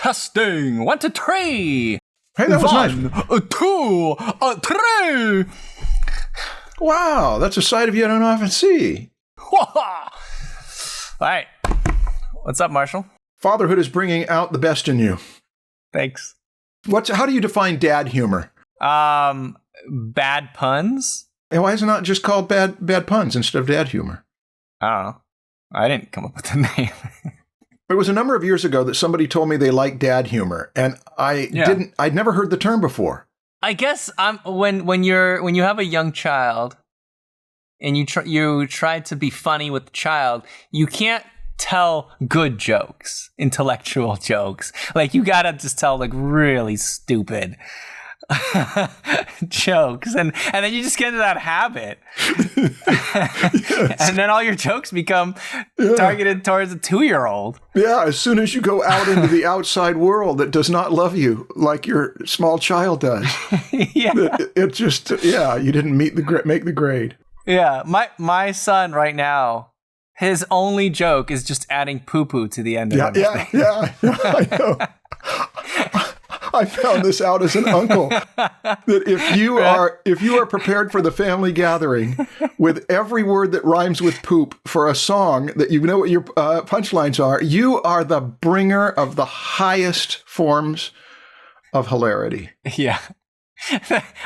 Testing. 1, 2, 3. Hey, that was nice. 1, 2, 3. Wow, that's a side of you I don't often see. All right. What's up, Marshall? Fatherhood is bringing out the best in you. Thanks. How do you define dad humor? Bad puns? And why is it not just called bad puns instead of dad humor? I don't know. I didn't come up with the name. It was a number of years ago that somebody told me they liked dad humor, and I'd never heard the term before. I guess when you have a young child and you try to be funny with the child, you can't tell good jokes, intellectual jokes. Like, you gotta just tell like really stupid jokes, and then you just get into that habit. Yes. And then all your jokes become targeted towards a 2-year-old. Yeah, as soon as you go out into the outside world that does not love you like your small child does. Yeah. It just, you didn't make the grade. Yeah, my son right now, his only joke is just adding poo-poo to the end of everything. Yeah, I know. I found this out as an uncle, that if you are prepared for the family gathering with every word that rhymes with poop for a song that you know what your punchlines are, you are the bringer of the highest forms of hilarity. Yeah.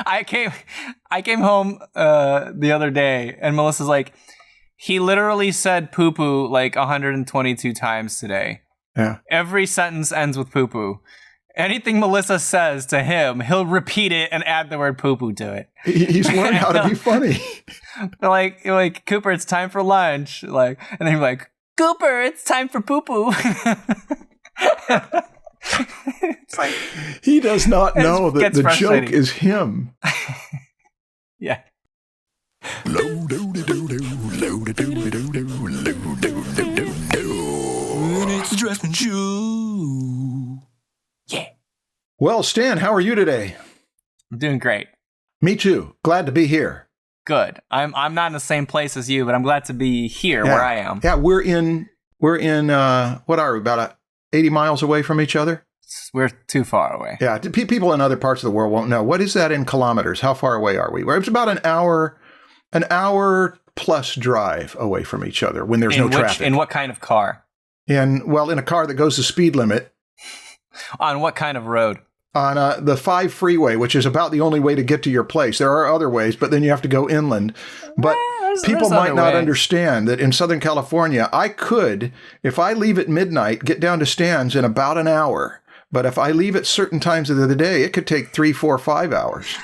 I came home the other day, and Melissa's like, he literally said poo-poo like 122 times today. Yeah. Every sentence ends with poo-poo. Anything Melissa says to him, he'll repeat it and add the word poo-poo to it. He's learned how to be funny. like, Cooper, it's time for lunch. Like, and then he's like, Cooper, it's time for poo-poo. It's like, he does not know that the joke is him. Yeah. It's the Draftsmen Show. Yeah. Well, Stan, how are you today? I'm doing great. Me too. Glad to be here. Good. I'm not in the same place as you, but I'm glad to be here where I am. Yeah, we're in what are we, about 80 miles away from each other? We're too far away. Yeah, people in other parts of the world won't know. What is that in kilometers? How far away are we? It's about an hour plus drive away from each other when there's no traffic. In what kind of car? In a car that goes the speed limit. On what kind of road? On the 5 freeway, which is about the only way to get to your place. There are other ways, but then you have to go inland. But people might not understand that in Southern California, I could, if I leave at midnight, get down to Stan's in about an hour. But if I leave at certain times of the day, it could take 3, 4, 5 hours.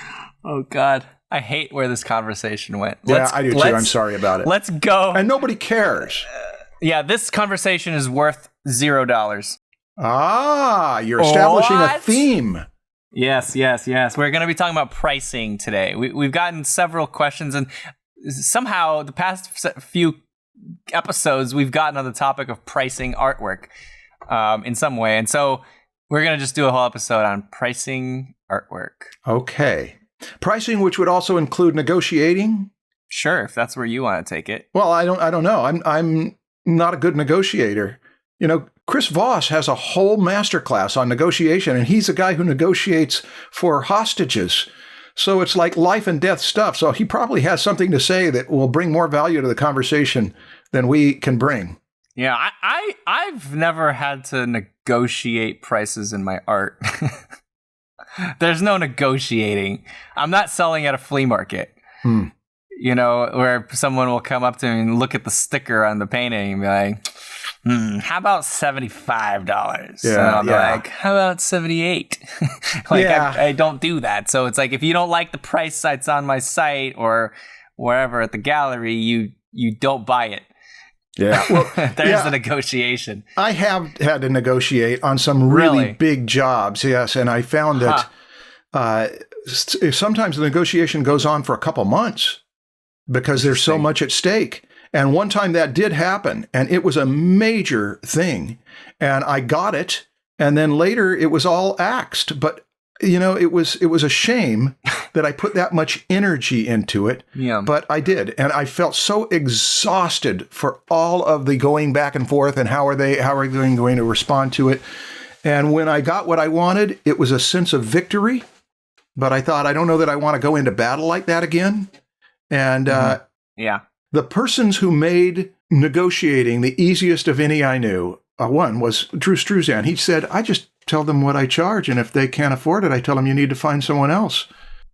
Oh, God. I hate where this conversation went. I do too. I'm sorry about it. Let's go. And nobody cares. This conversation is worth $0. Ah, you're establishing a theme. Yes. We're going to be talking about pricing today. We've gotten several questions, and somehow the past few episodes, we've gotten on the topic of pricing artwork in some way. And so we're going to just do a whole episode on pricing artwork. Okay. Pricing, which would also include negotiating? Sure, if that's where you want to take it. Well, I don't know. I'm not a good negotiator. You know, Chris Voss has a whole masterclass on negotiation, and he's a guy who negotiates for hostages. So it's like life and death stuff. So he probably has something to say that will bring more value to the conversation than we can bring. Yeah, I've never had to negotiate prices in my art. There's no negotiating. I'm not selling at a flea market. You know, where someone will come up to me and look at the sticker on the painting and be like, how about $75? Yeah, and I'll be like, how about $78? I don't do that. So it's like, if you don't like the price that's on my site or wherever at the gallery, you don't buy it. Yeah. Well, there's the negotiation. I have had to negotiate on some really big jobs. Yes. And I found that sometimes the negotiation goes on for a couple months because there's so much at stake. And one time that did happen, and it was a major thing. And I got it. And then later it was all axed. But, you know, it was a shame that I put that much energy into it. Yeah. But I did. And I felt so exhausted for all of the going back and forth and how are they going to respond to it. And when I got what I wanted, it was a sense of victory. But I thought, I don't know that I want to go into battle like that again. And the persons who made negotiating the easiest of any I knew, one was Drew Struzan. He said, I just tell them what I charge, and if they can't afford it, I tell them you need to find someone else.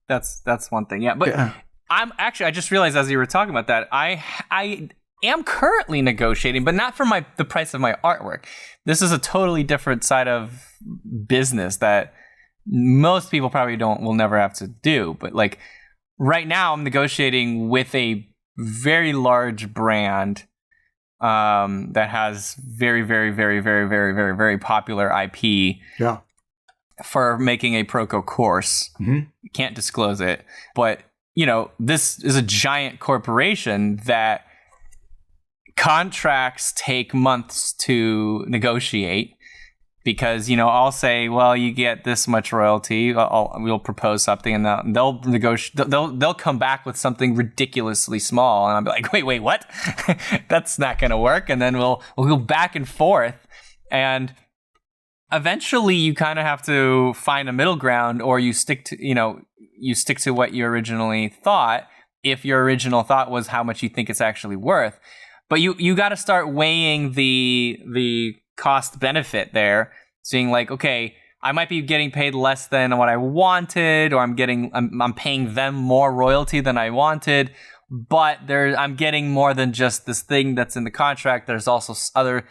That's one thing. Yeah, but I just realized as you were talking about that, I am currently negotiating, but not for the price of my artwork. This is a totally different side of business that most people probably will never have to do. But like right now, I'm negotiating with a very large brand that has very, very, very, very, very, very, very popular IP. Yeah. For making a Proco course. Mm-hmm. Can't disclose it, but this is a giant corporation that contracts take months to negotiate because I'll say, well, you get this much royalty. We'll propose something, and they'll negotiate. They'll come back with something ridiculously small, and I'll be like, wait, what? That's not going to work. And then we'll go back and forth, and eventually you kind of have to find a middle ground, or you stick to what you originally thought, if your original thought was how much you think it's actually worth. But you got to start weighing the cost benefit there, seeing like, okay, I might be getting paid less than what I wanted, or I'm paying them more royalty than I wanted, but I'm getting more than just this thing that's in the contract. There's also other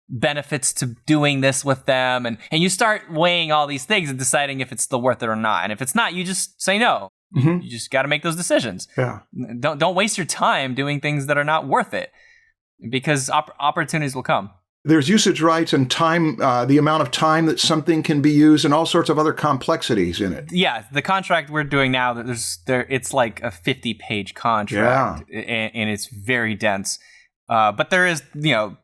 benefits to doing this with them, and you start weighing all these things and deciding if it's still worth it or not. And if it's not, you just say no. Mm-hmm. You just got to make those decisions. Yeah. Don't waste your time doing things that are not worth it, because opportunities will come. There's usage rights and time, the amount of time that something can be used, and all sorts of other complexities in it. Yeah, the contract we're doing now, it's like a 50-page contract, and it's very dense. But there is,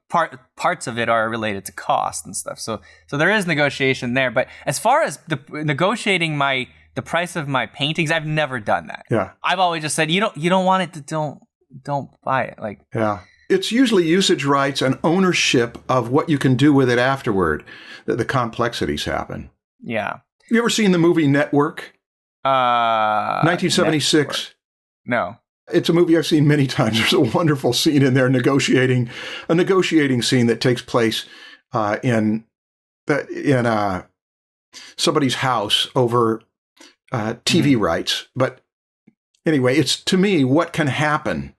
parts of it are related to cost and stuff. So there is negotiation there. But as far as negotiating the price of my paintings, I've never done that. Yeah, I've always just said, you don't want it, to don't buy it. Like, yeah. It's usually usage rights and ownership of what you can do with it afterward that the complexities happen. Yeah. You ever seen the movie Network? 1976. Network. No. It's a movie I've seen many times. There's a wonderful scene in there, a negotiating scene that takes place in somebody's house over TV rights. But anyway, it's, to me, what can happen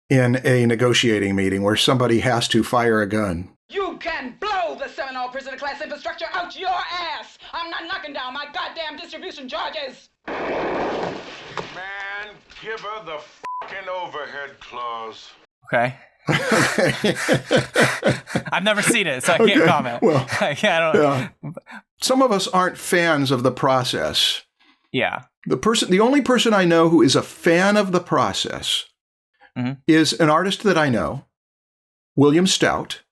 in a negotiating meeting where somebody has to fire a gun. You can blow the Seminole prisoner class infrastructure out your ass! I'm not knocking down my goddamn distribution charges! Man, give her the fucking overhead clause. Okay. I've never seen it, so I can't comment. Well, I don't. Some of us aren't fans of the process. Yeah. The only person I know who is a fan of the process is an artist that I know, William Stout,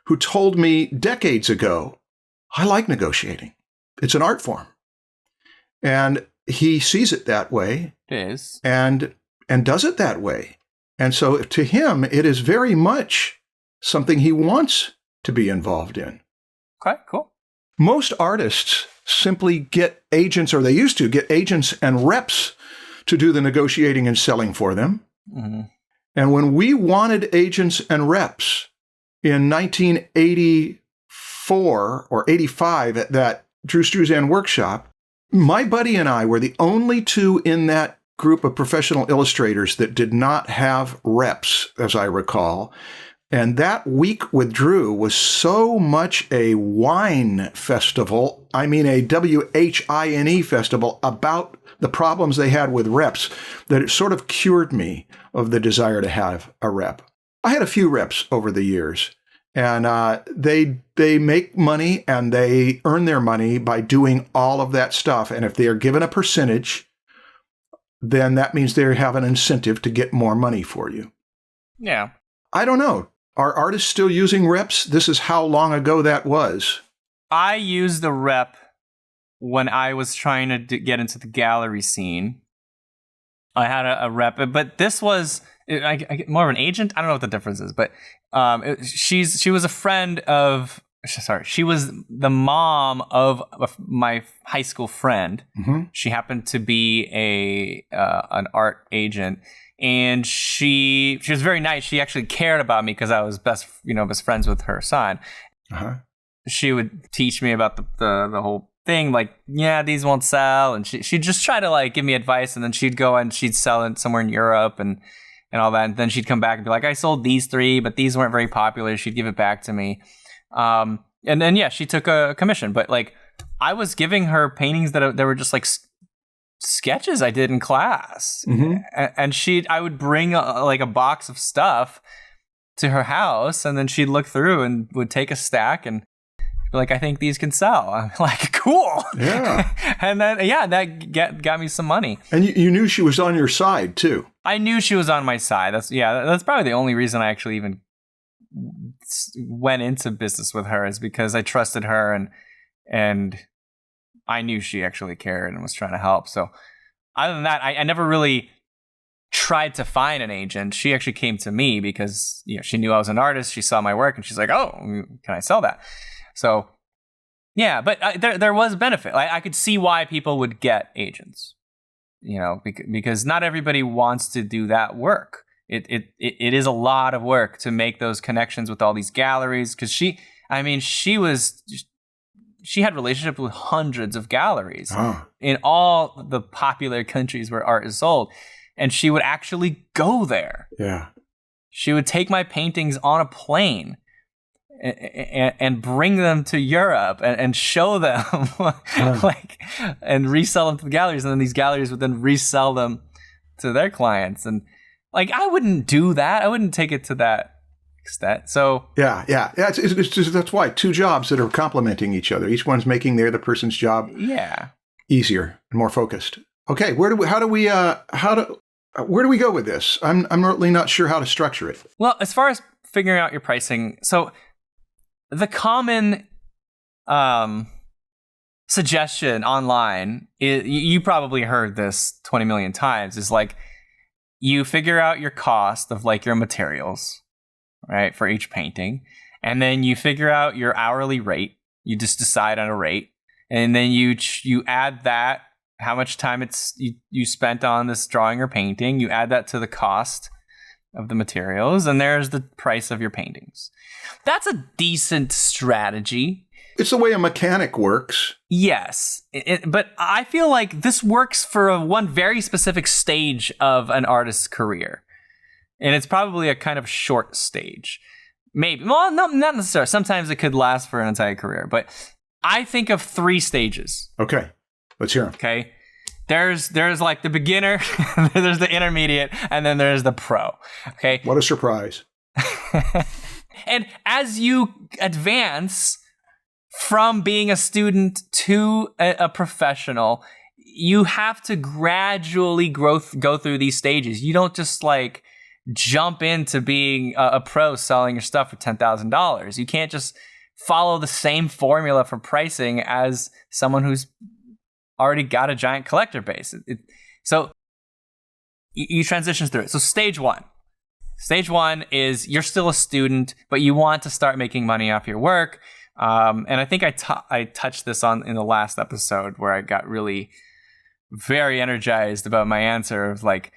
who told me decades ago, I like negotiating. It's an art form. And he sees it that way. It is. And does it that way. And so to him, it is very much something he wants to be involved in. Okay, cool. Most artists simply get agents, or they used to get agents and reps to do the negotiating and selling for them. Mm-hmm. And when we wanted agents and reps in 1984 or 85 at that Drew Struzan workshop, my buddy and I were the only two in that group of professional illustrators that did not have reps, as I recall. And that week with Drew was so much a wine festival, a WHINE festival, about the problems they had with reps, that it sort of cured me of the desire to have a rep. I had a few reps over the years, and they make money and they earn their money by doing all of that stuff. And if they are given a percentage, then that means they have an incentive to get more money for you. Yeah. I don't know. Are artists still using reps? This is how long ago that was. I used the rep when I was trying to get into the gallery scene. I had a rep, but this was more of an agent. I don't know what the difference is, but she was a friend of she was the mom of my high school friend. Mm-hmm. She happened to be an art agent, and she was very nice. She actually cared about me because I was best friends with her son. Uh-huh. She would teach me about the whole thing, like, yeah, these won't sell, and she'd just try to like give me advice, and then she'd go and she'd sell it somewhere in Europe and all that, and then she'd come back and be like, I sold these 3, but these weren't very popular. She'd give it back to me. And then, yeah, she took a commission, but like I was giving her paintings that were just like sketches I did in class. Mm-hmm. And I would bring a box of stuff to her house, and then she'd look through and would take a stack and be like, I think these can sell. I'm like, cool. Yeah. And then, yeah, that got me some money. And you knew she was on your side too. I knew she was on my side. That's probably the only reason I actually even went into business with her, is because I trusted her and I knew she actually cared and was trying to help. So other than that, I never really tried to find an agent. She actually came to me because she knew I was an artist. She saw my work and she's like, oh, can I sell that? So yeah, but there was benefit. I could see why people would get agents, because not everybody wants to do that work. It is a lot of work to make those connections with all these galleries, because she had relationships with hundreds of galleries in all the popular countries where art is sold, and she would actually go there. Yeah, she would take my paintings on a plane and bring them to Europe and show them and resell them to the galleries, and then these galleries would then resell them to their clients. And like, I wouldn't do that. I wouldn't take it to that extent. So yeah. It's just, that's why 2 jobs that are complementing each other. Each one's making the other person's job easier and more focused. Okay, where do we go with this? I'm really not sure how to structure it. Well, as far as figuring out your pricing, so the common suggestion online is, you probably heard this 20 million times, is like, you figure out your cost of like your materials, right, for each painting, and then you figure out your hourly rate. You just decide on a rate, and then you add that, how much time you spent on this drawing or painting. You add that to the cost of the materials, and there's the price of your paintings. That's a decent strategy. It's the way a mechanic works. Yes, but I feel like this works for one very specific stage of an artist's career. And it's probably a kind of short stage. Maybe. Well, no, not necessarily. Sometimes it could last for an entire career. But I think of 3 stages. Okay, let's hear them. Okay. There's like the beginner, there's the intermediate, and then there's the pro. Okay. What a surprise. And as you advance from being a student to a professional, you have to gradually go through these stages. You don't just like jump into being a pro selling your stuff for $10,000. You can't just follow the same formula for pricing as someone who's already got a giant collector base. So you transition through it. So stage one is you're still a student, but you want to start making money off your work. And I think I touched this on in the last episode, where I got really very energized about my answer of like,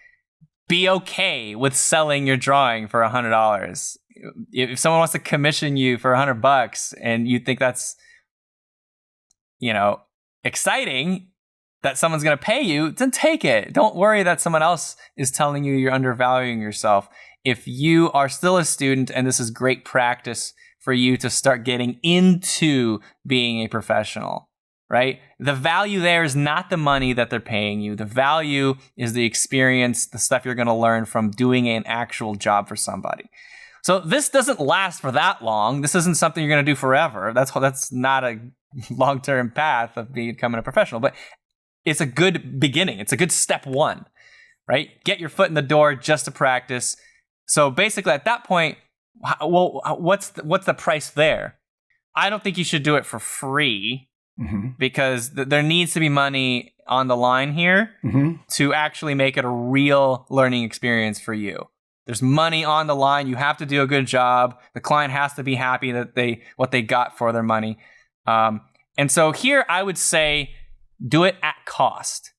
be okay with selling your drawing for $100. If someone wants to commission you for $100 and you think that's, exciting, that someone's going to pay you, then take it. Don't worry that someone else is telling you you're undervaluing yourself. If you are still a student, and this is great practice for you to start getting into being a professional, right? The value there is not the money that they're paying you. The value is the experience, the stuff you're going to learn from doing an actual job for somebody. So this doesn't last for that long. This isn't something you're going to do forever. That's not a long-term path of becoming a professional, but it's a good beginning. It's a good step one, right? Get your foot in the door just to practice. So basically at that point, well, what's the price there? I don't think you should do it for free, because there needs to be money on the line here to actually make it a real learning experience for you. There's money on the line. You have to do a good job. The client has to be happy that what they got for their money. And so here I would say do it at cost.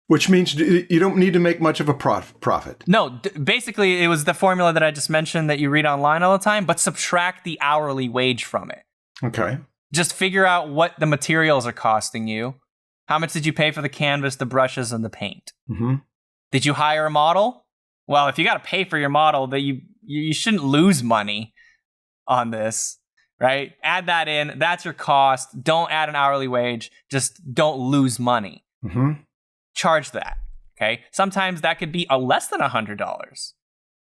Which means you don't need to make much of a profit. No, basically it was the formula that I just mentioned that you read online all the time, but subtract the hourly wage from it. Okay. Just figure out what the materials are costing you. How much did you pay for the canvas, the brushes, and the paint? Mm-hmm. Did you hire a model? Well, if you got to pay for your model, that you shouldn't lose money on this, right? Add that in. That's your cost. Don't add an hourly wage. Just don't lose money. Mm-hmm. Charge that, okay? Sometimes that could be less than $100.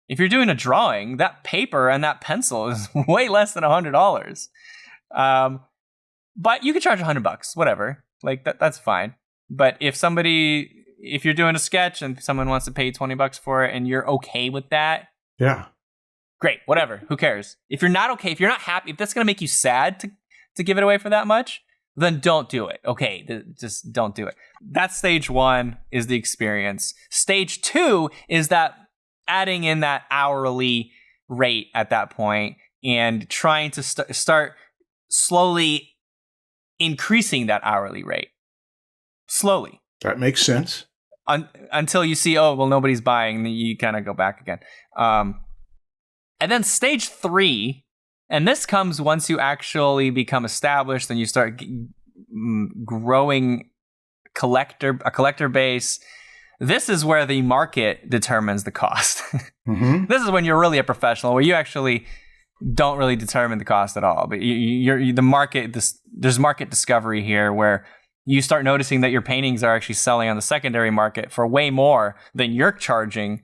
If you're doing a drawing, that paper and that pencil is way less than $100. But you could charge $100, whatever. Like that's fine. But if you're doing a sketch and someone wants to pay you $20 for it and you're okay with that, yeah, great, whatever. Who cares? If you're not okay, if you're not happy, if that's gonna make you sad to give it away for that much, then don't do it. Okay, just don't do it. That's stage 1 is the experience. Stage 2 is that adding in that hourly rate at that point and trying to start slowly increasing that hourly rate. Slowly. That makes sense. Until you see, oh, well, nobody's buying, then you kind of go back again. And then stage 3, and this comes once you actually become established and you start growing a collector base. This is where the market determines the cost. Mm-hmm. This is when you're really a professional, where you actually don't really determine the cost at all. But the market. There's market discovery here, where you start noticing that your paintings are actually selling on the secondary market for way more than you're charging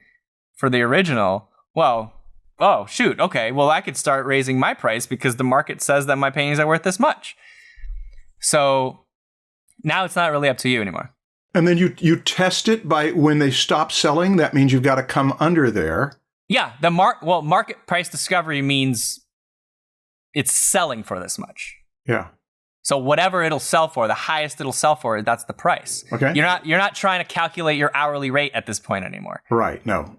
for the original. Well, oh, shoot, okay, well, I could start raising my price because the market says that my paintings are worth this much. So now it's not really up to you anymore. And then you test it by when they stop selling. That means you've got to come under there. Yeah, market price discovery means it's selling for this much. Yeah. So whatever it'll sell for, the highest it'll sell for, that's the price. Okay. You're not trying to calculate your hourly rate at this point anymore. Right. No,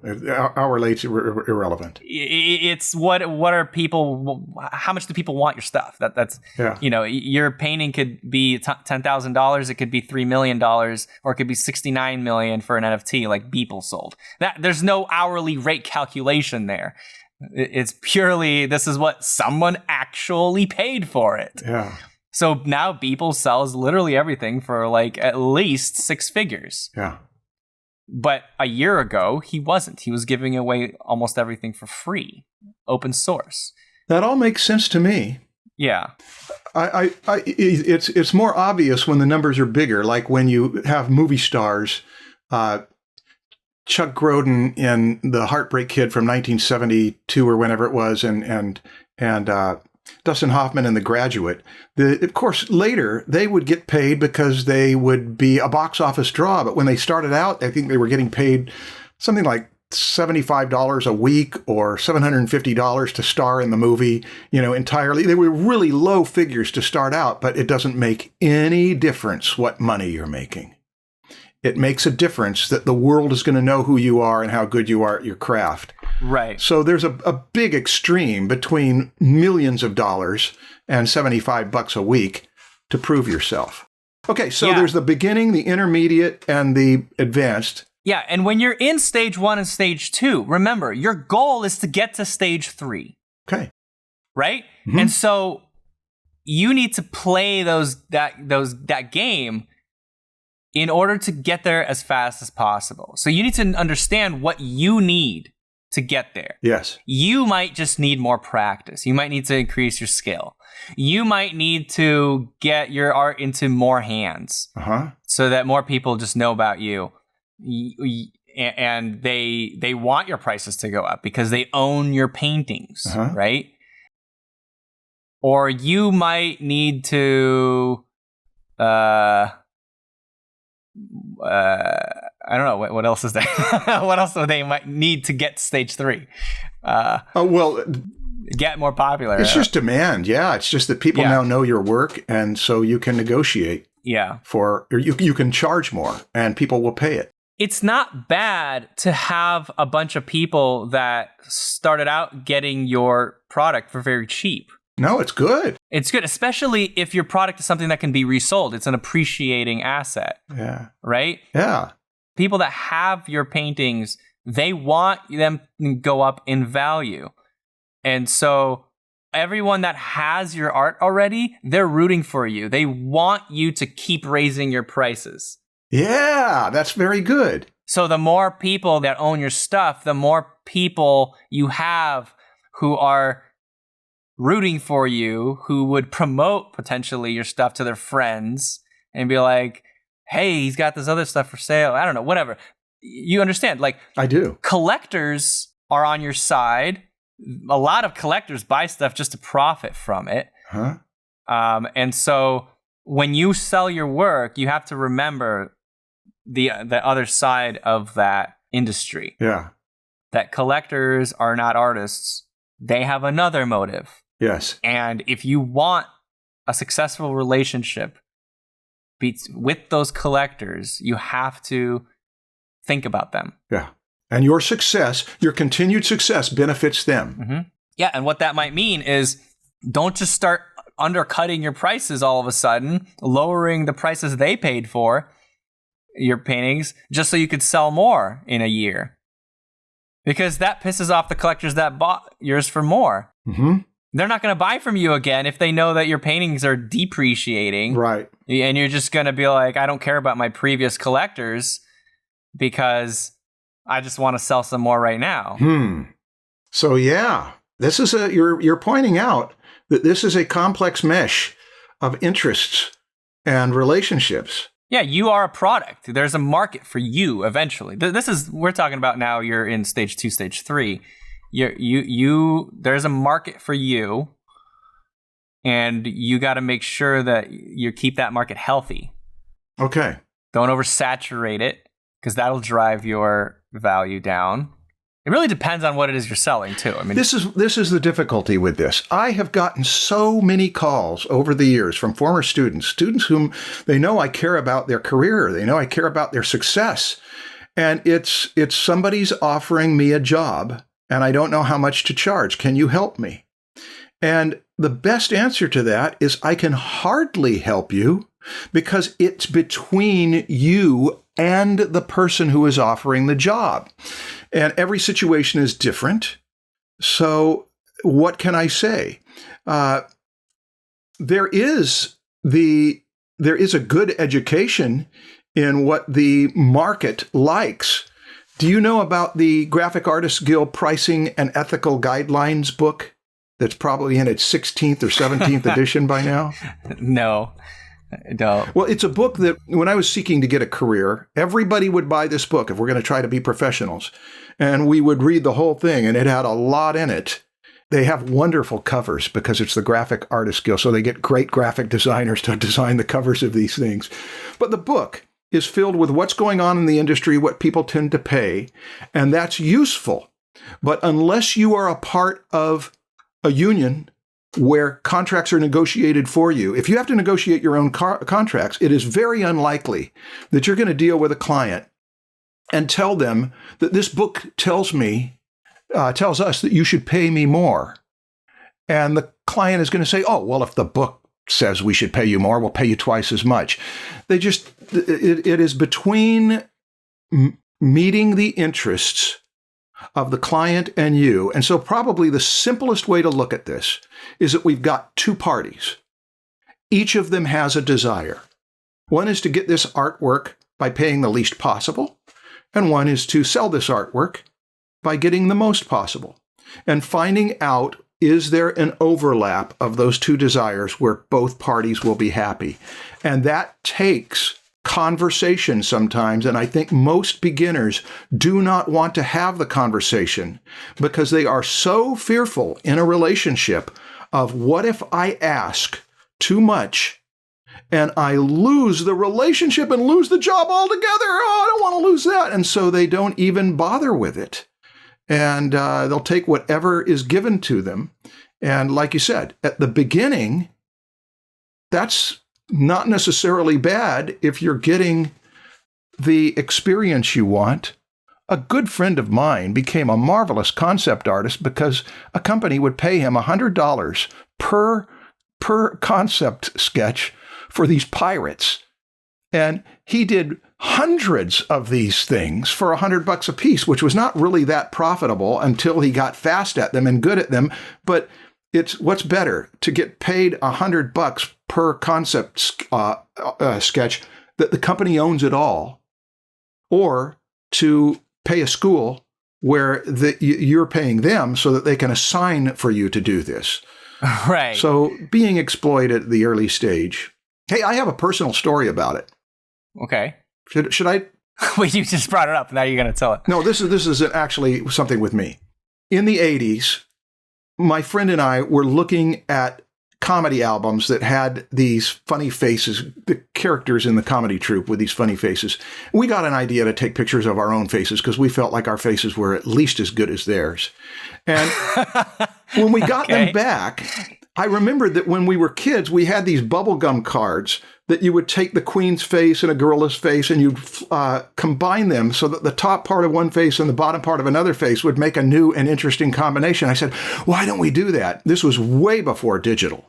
hourly rate's irrelevant. It's what are people? How much do people want your stuff? That's yeah. Your painting could be $10,000. It could be $3 million, or it could be $69 million for an NFT like Beeple sold. There's no hourly rate calculation there. It's purely this is what someone actually paid for it. Yeah. So now Beeple sells literally everything for like at least 6 figures. Yeah. But a year ago, he wasn't. He was giving away almost everything for free, open source. That all makes sense to me. Yeah. It's more obvious when the numbers are bigger, like when you have movie stars, Chuck Grodin in The Heartbreak Kid from 1972 or whenever it was, and Dustin Hoffman in The Graduate. Of course, later they would get paid because they would be a box office draw. But when they started out, I think they were getting paid something like $75 a week or $750 to star in the movie, entirely. They were really low figures to start out, but it doesn't make any difference what money you're making. It makes a difference that the world is going to know who you are and how good you are at your craft. Right. So there's a big extreme between millions of dollars and $75 a week to prove yourself. Okay, so there's the beginning, the intermediate, and the advanced. Yeah, and when you're in stage 1 and stage 2, remember, your goal is to get to stage 3. Okay. Right? Mm-hmm. And so you need to play that game in order to get there as fast as possible. So you need to understand what you need to get there. Yes. You might just need more practice. You might need to increase your skill. You might need to get your art into more hands so that more people just know about you. And they want your prices to go up because they own your paintings, right? Or you might need to I don't know what else is there. What else do they might need to get to stage 3? Get more popular. It's just demand. Yeah, it's just that people now know your work, and so you can negotiate. Yeah, you can charge more, and people will pay it. it's not bad to have a bunch of people that started out getting your product for very cheap. No, it's good. It's good, especially if your product is something that can be resold. It's an appreciating asset. Yeah. Right? Yeah. People that have your paintings, they want them to go up in value. And so everyone that has your art already, they're rooting for you. They want you to keep raising your prices. Yeah, that's very good. So the more people that own your stuff, the more people you have who are rooting for you, who would promote potentially your stuff to their friends and be like, hey, he's got this other stuff for sale. I don't know, whatever. You understand? Like, I do. Collectors are on your side. A lot of collectors buy stuff just to profit from it. Huh? And so when you sell your work, you have to remember the other side of that industry. Yeah. That collectors are not artists. They have another motive. Yes. And if you want a successful relationship with those collectors, you have to think about them. Yeah. And your success, your continued success benefits them. Mm-hmm. Yeah. And what that might mean is don't just start undercutting your prices all of a sudden, lowering the prices they paid for your paintings just so you could sell more in a year. Because that pisses off the collectors that bought yours for more. Mm-hmm. They're not going to buy from you again if they know that your paintings are depreciating. Right. And you're just going to be like, I don't care about my previous collectors because I just want to sell some more right now. So yeah, this is you're pointing out that this is a complex mesh of interests and relationships. Yeah, you are a product. There's a market for you eventually. We're talking about now you're in stage 2, stage 3. There's a market for you, and you got to make sure that you keep that market healthy. Okay. Don't oversaturate it, because that'll drive your value down. It really depends on what it is you're selling too. I mean, this is the difficulty with this. I have gotten so many calls over the years from former students whom they know I care about their career, they know I care about their success, and it's somebody's offering me a job, and I don't know how much to charge. Can you help me? And the best answer to that is I can hardly help you because it's between you and the person who is offering the job. And every situation is different. So what can I say? There is a good education in what the market likes. Do you know about the Graphic Artists Guild Pricing and Ethical Guidelines book that's probably in its 16th or 17th edition by now? No. Well, it's a book that when I was seeking to get a career, everybody would buy this book if we're going to try to be professionals. And we would read the whole thing, and it had a lot in it. They have wonderful covers because it's the Graphic Artists Guild, so they get great graphic designers to design the covers of these things. But the book is filled with what's going on in the industry, what people tend to pay, and that's useful. But unless you are a part of a union where contracts are negotiated for you, if you have to negotiate your own contracts, it is very unlikely that you're going to deal with a client and tell them that this book tells us that you should pay me more. And the client is going to say, oh, well, if the book says we should pay you more, we'll pay you twice as much. It is between meeting the interests of the client and you. And so probably the simplest way to look at this is that we've got two parties. Each of them has a desire. One is to get this artwork by paying the least possible, and one is to sell this artwork by getting the most possible. And finding out, is there an overlap of those two desires where both parties will be happy? And that takes conversation sometimes, and I think most beginners do not want to have the conversation because they are so fearful in a relationship of what if I ask too much and I lose the relationship and lose the job altogether? Oh, I don't want to lose that. And so they don't even bother with it. And they'll take whatever is given to them. And like you said, at the beginning, that's not necessarily bad if you're getting the experience you want, a good friend of mine became a marvelous concept artist because a company would pay him $100 per concept sketch for these pirates. And he did hundreds of these things for $100 a piece, which was not really that profitable until he got fast at them and good at them. But it's what's better, to get paid $100 per concept sketch that the company owns it all, or to pay a school where you're paying them so that they can assign for you to do this. Right. So being exploited at the early stage. Hey, I have a personal story about it. Okay. Should I? Well, you just brought it up. Now you're going to tell it. No, this is actually something with me. In the 80s, my friend and I were looking at comedy albums that had these funny faces, the characters in the comedy troupe with these funny faces. We got an idea to take pictures of our own faces because we felt like our faces were at least as good as theirs. And when we got them back, I remembered that when we were kids, we had these bubblegum cards that you would take the queen's face and a gorilla's face and you'd combine them so that the top part of one face and the bottom part of another face would make a new and interesting combination. I said, why don't we do that? This was way before digital.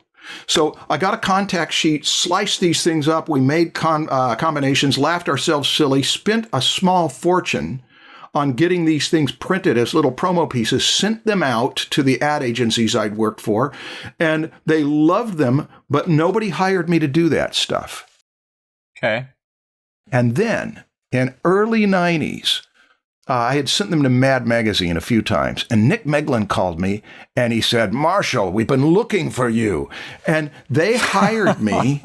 So I got a contact sheet, sliced these things up. We made combinations, laughed ourselves silly, spent a small fortune on getting these things printed as little promo pieces, sent them out to the ad agencies I'd worked for, and they loved them, but nobody hired me to do that stuff. Okay. And then, in early 90s, I had sent them to Mad Magazine a few times, and Nick Meglin called me, and he said, Marshall, we've been looking for you. And they hired me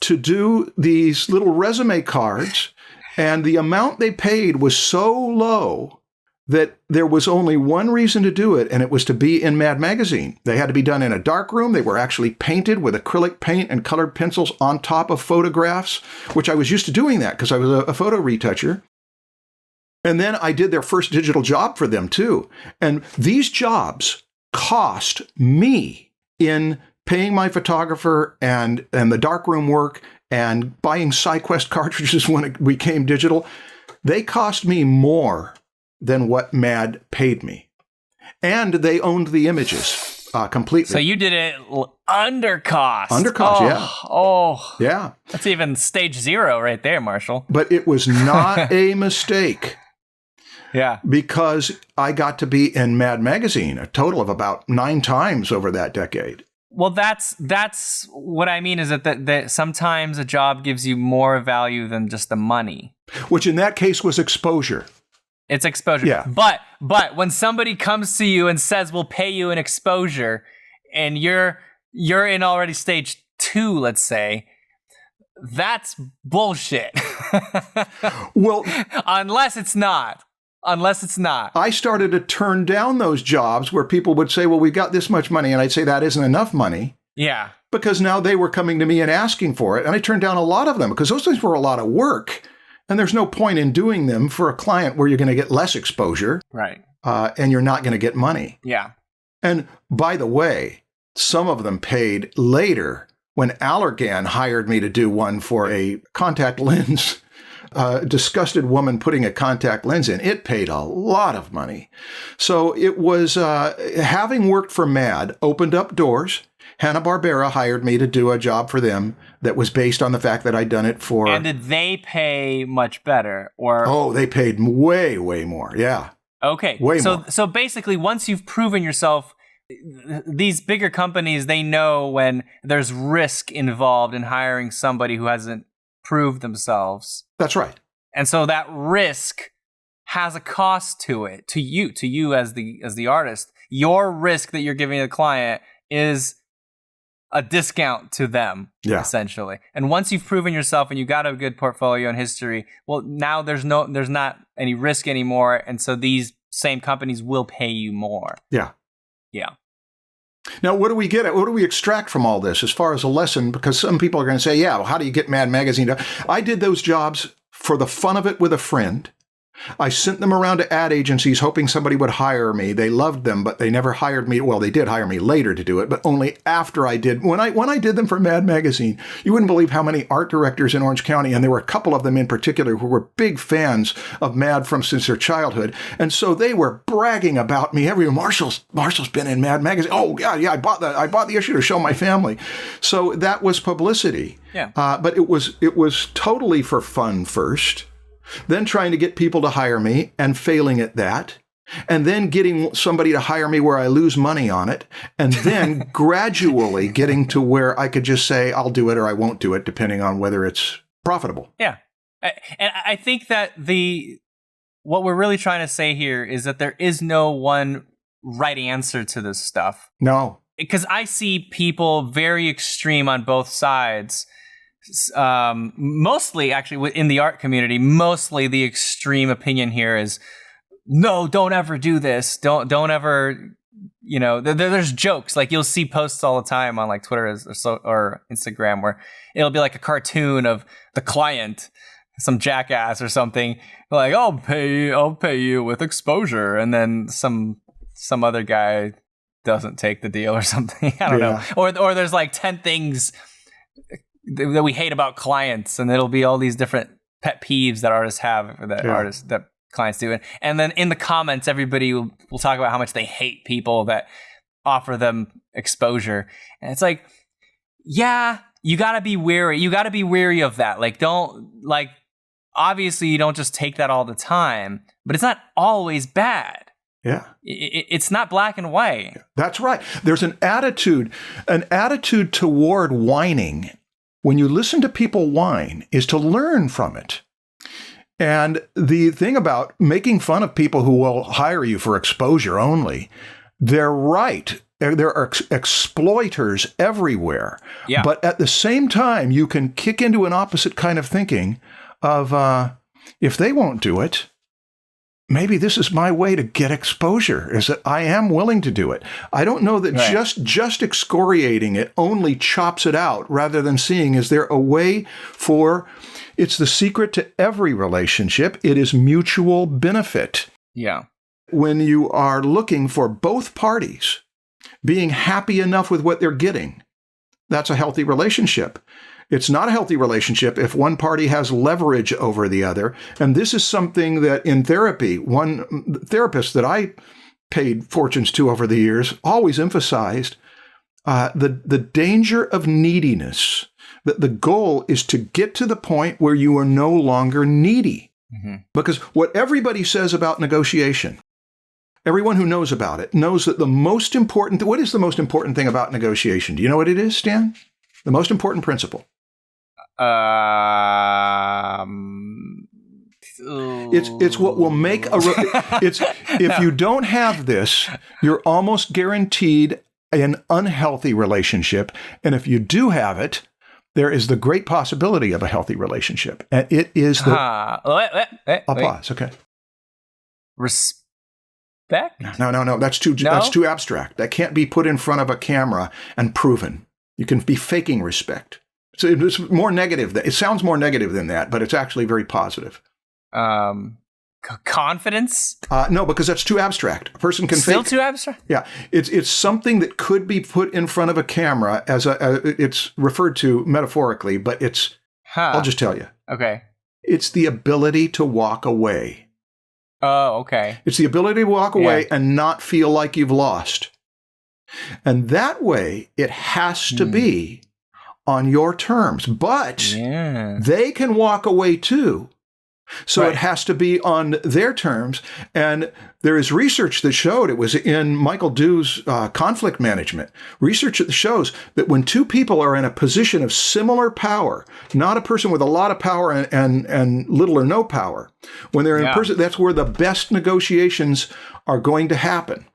to do these little resume cards. And the amount they paid was so low that there was only one reason to do it, and it was to be in Mad Magazine. They had to be done in a dark room. They were actually painted with acrylic paint and colored pencils on top of photographs, which I was used to doing that because I was a photo retoucher. And then I did their first digital job for them, too. And these jobs cost me, in paying my photographer and the darkroom work and buying SciQuest cartridges when it became digital, they cost me more than what Mad paid me. And they owned the images completely. So you did it under cost. Under cost, yeah. Oh. Yeah. That's even stage 0 right there, Marshall. But it was not a mistake. Yeah. Because I got to be in Mad Magazine a total of about 9 times over that decade. Well, that's what I mean, is that sometimes a job gives you more value than just the money. Which in that case was exposure. It's exposure. Yeah. But when somebody comes to you and says, we'll pay you an exposure, and you're in already stage 2, let's say, that's bullshit. Well, unless it's not. I started to turn down those jobs where people would say, well, we've got this much money. And I'd say that isn't enough money. Yeah. Because now they were coming to me and asking for it. And I turned down a lot of them because those things were a lot of work. And there's no point in doing them for a client where you're going to get less exposure. Right. And you're not going to get money. Yeah. And by the way, some of them paid later when Allergan hired me to do one for a contact lens. Disgusted woman putting a contact lens in. It paid a lot of money. So it was, having worked for MAD, opened up doors. Hanna-Barbera hired me to do a job for them that was based on the fact that I'd done it for... And did they pay much better? Or Oh, they paid way, way more. Yeah. Okay. Way more. So basically, once you've proven yourself, these bigger companies, they know when there's risk involved in hiring somebody who hasn't proved themselves. That's right. And so that risk has a cost to it, to you as the artist. Your risk that you're giving the client is a discount to them, essentially. And once you've proven yourself and you got a good portfolio and history, well, now there's not any risk anymore, and so these same companies will pay you more. Yeah. Yeah. Now, what do we get at? What do we extract from all this as far as a lesson? Because some people are going to say, yeah, well, how do you get Mad Magazine? I did those jobs for the fun of it with a friend. I sent them around to ad agencies hoping somebody would hire me. They loved them, but they never hired me. Well, they did hire me later to do it, but only after I did. When I did them for Mad Magazine, you wouldn't believe how many art directors in Orange County, and there were a couple of them in particular who were big fans of Mad since their childhood. And so they were bragging about me. Marshall's been in Mad Magazine. Oh, yeah, I bought the issue to show my family. So that was publicity. Yeah. But it was totally for fun first. Then trying to get people to hire me and failing at that, and then getting somebody to hire me where I lose money on it, and then gradually getting to where I could just say, I'll do it or I won't do it, depending on whether it's profitable. Yeah. And I think that what we're really trying to say here is that there is no one right answer to this stuff. No. Because I see people very extreme on both sides. Mostly actually in the art community, mostly the extreme opinion here is, no, don't ever do this. Don't ever, there's jokes. Like you'll see posts all the time on like Twitter or Instagram where it'll be like a cartoon of the client, some jackass or something, like, I'll pay you with exposure. And then some other guy doesn't take the deal or something. I don't know. Or there's like 10 things that we hate about clients, and it'll be all these different pet peeves that artists have, that clients do. And then in the comments, everybody will talk about how much they hate people that offer them exposure. And it's like, yeah, you gotta be wary. You gotta be wary of that. Obviously you don't just take that all the time, but it's not always bad. Yeah. It's not black and white. That's right. There's an attitude toward whining. When you listen to people whine, is to learn from it. And the thing about making fun of people who will hire you for exposure only, they're right. There are exploiters everywhere. Yeah. But at the same time, you can kick into an opposite kind of thinking of, if they won't do it, maybe this is my way to get exposure, is that I am willing to do it. I don't know that just excoriating it only chops it out, rather than seeing, is there a way for, it's the secret to every relationship. It is mutual benefit. Yeah. When you are looking for both parties being happy enough with what they're getting, that's a healthy relationship. It's not a healthy relationship if one party has leverage over the other. And this is something that in therapy, one therapist that I paid fortunes to over the years always emphasized the danger of neediness. That the goal is to get to the point where you are no longer needy. Mm-hmm. Because what everybody says about negotiation, everyone who knows about it knows that what is the most important thing about negotiation? Do you know what it is, Stan? The most important principle. It's what will make if you don't have this, you're almost guaranteed an unhealthy relationship. And if you do have it, there is the great possibility of a healthy relationship. And it is the... I'll pause, okay. Respect? No. That's too abstract. That can't be put in front of a camera and proven. You can be faking respect. So it's more negative. It sounds more negative than that, but it's actually very positive. Confidence? No, because that's too abstract. A person can still too abstract. Yeah, it's something that could be put in front of a camera it's referred to metaphorically, but it's. I'll just tell you. Okay. It's the ability to walk away. Oh, okay. It's the ability to walk away and not feel like you've lost. And that way, it has to be on your terms. But they can walk away too. So it has to be on their terms. And there is research that showed, it was in Michael Dew's conflict management, research that shows that when two people are in a position of similar power, not a person with a lot of power and little or no power, when they're in a person, that's where the best negotiations are going to happen.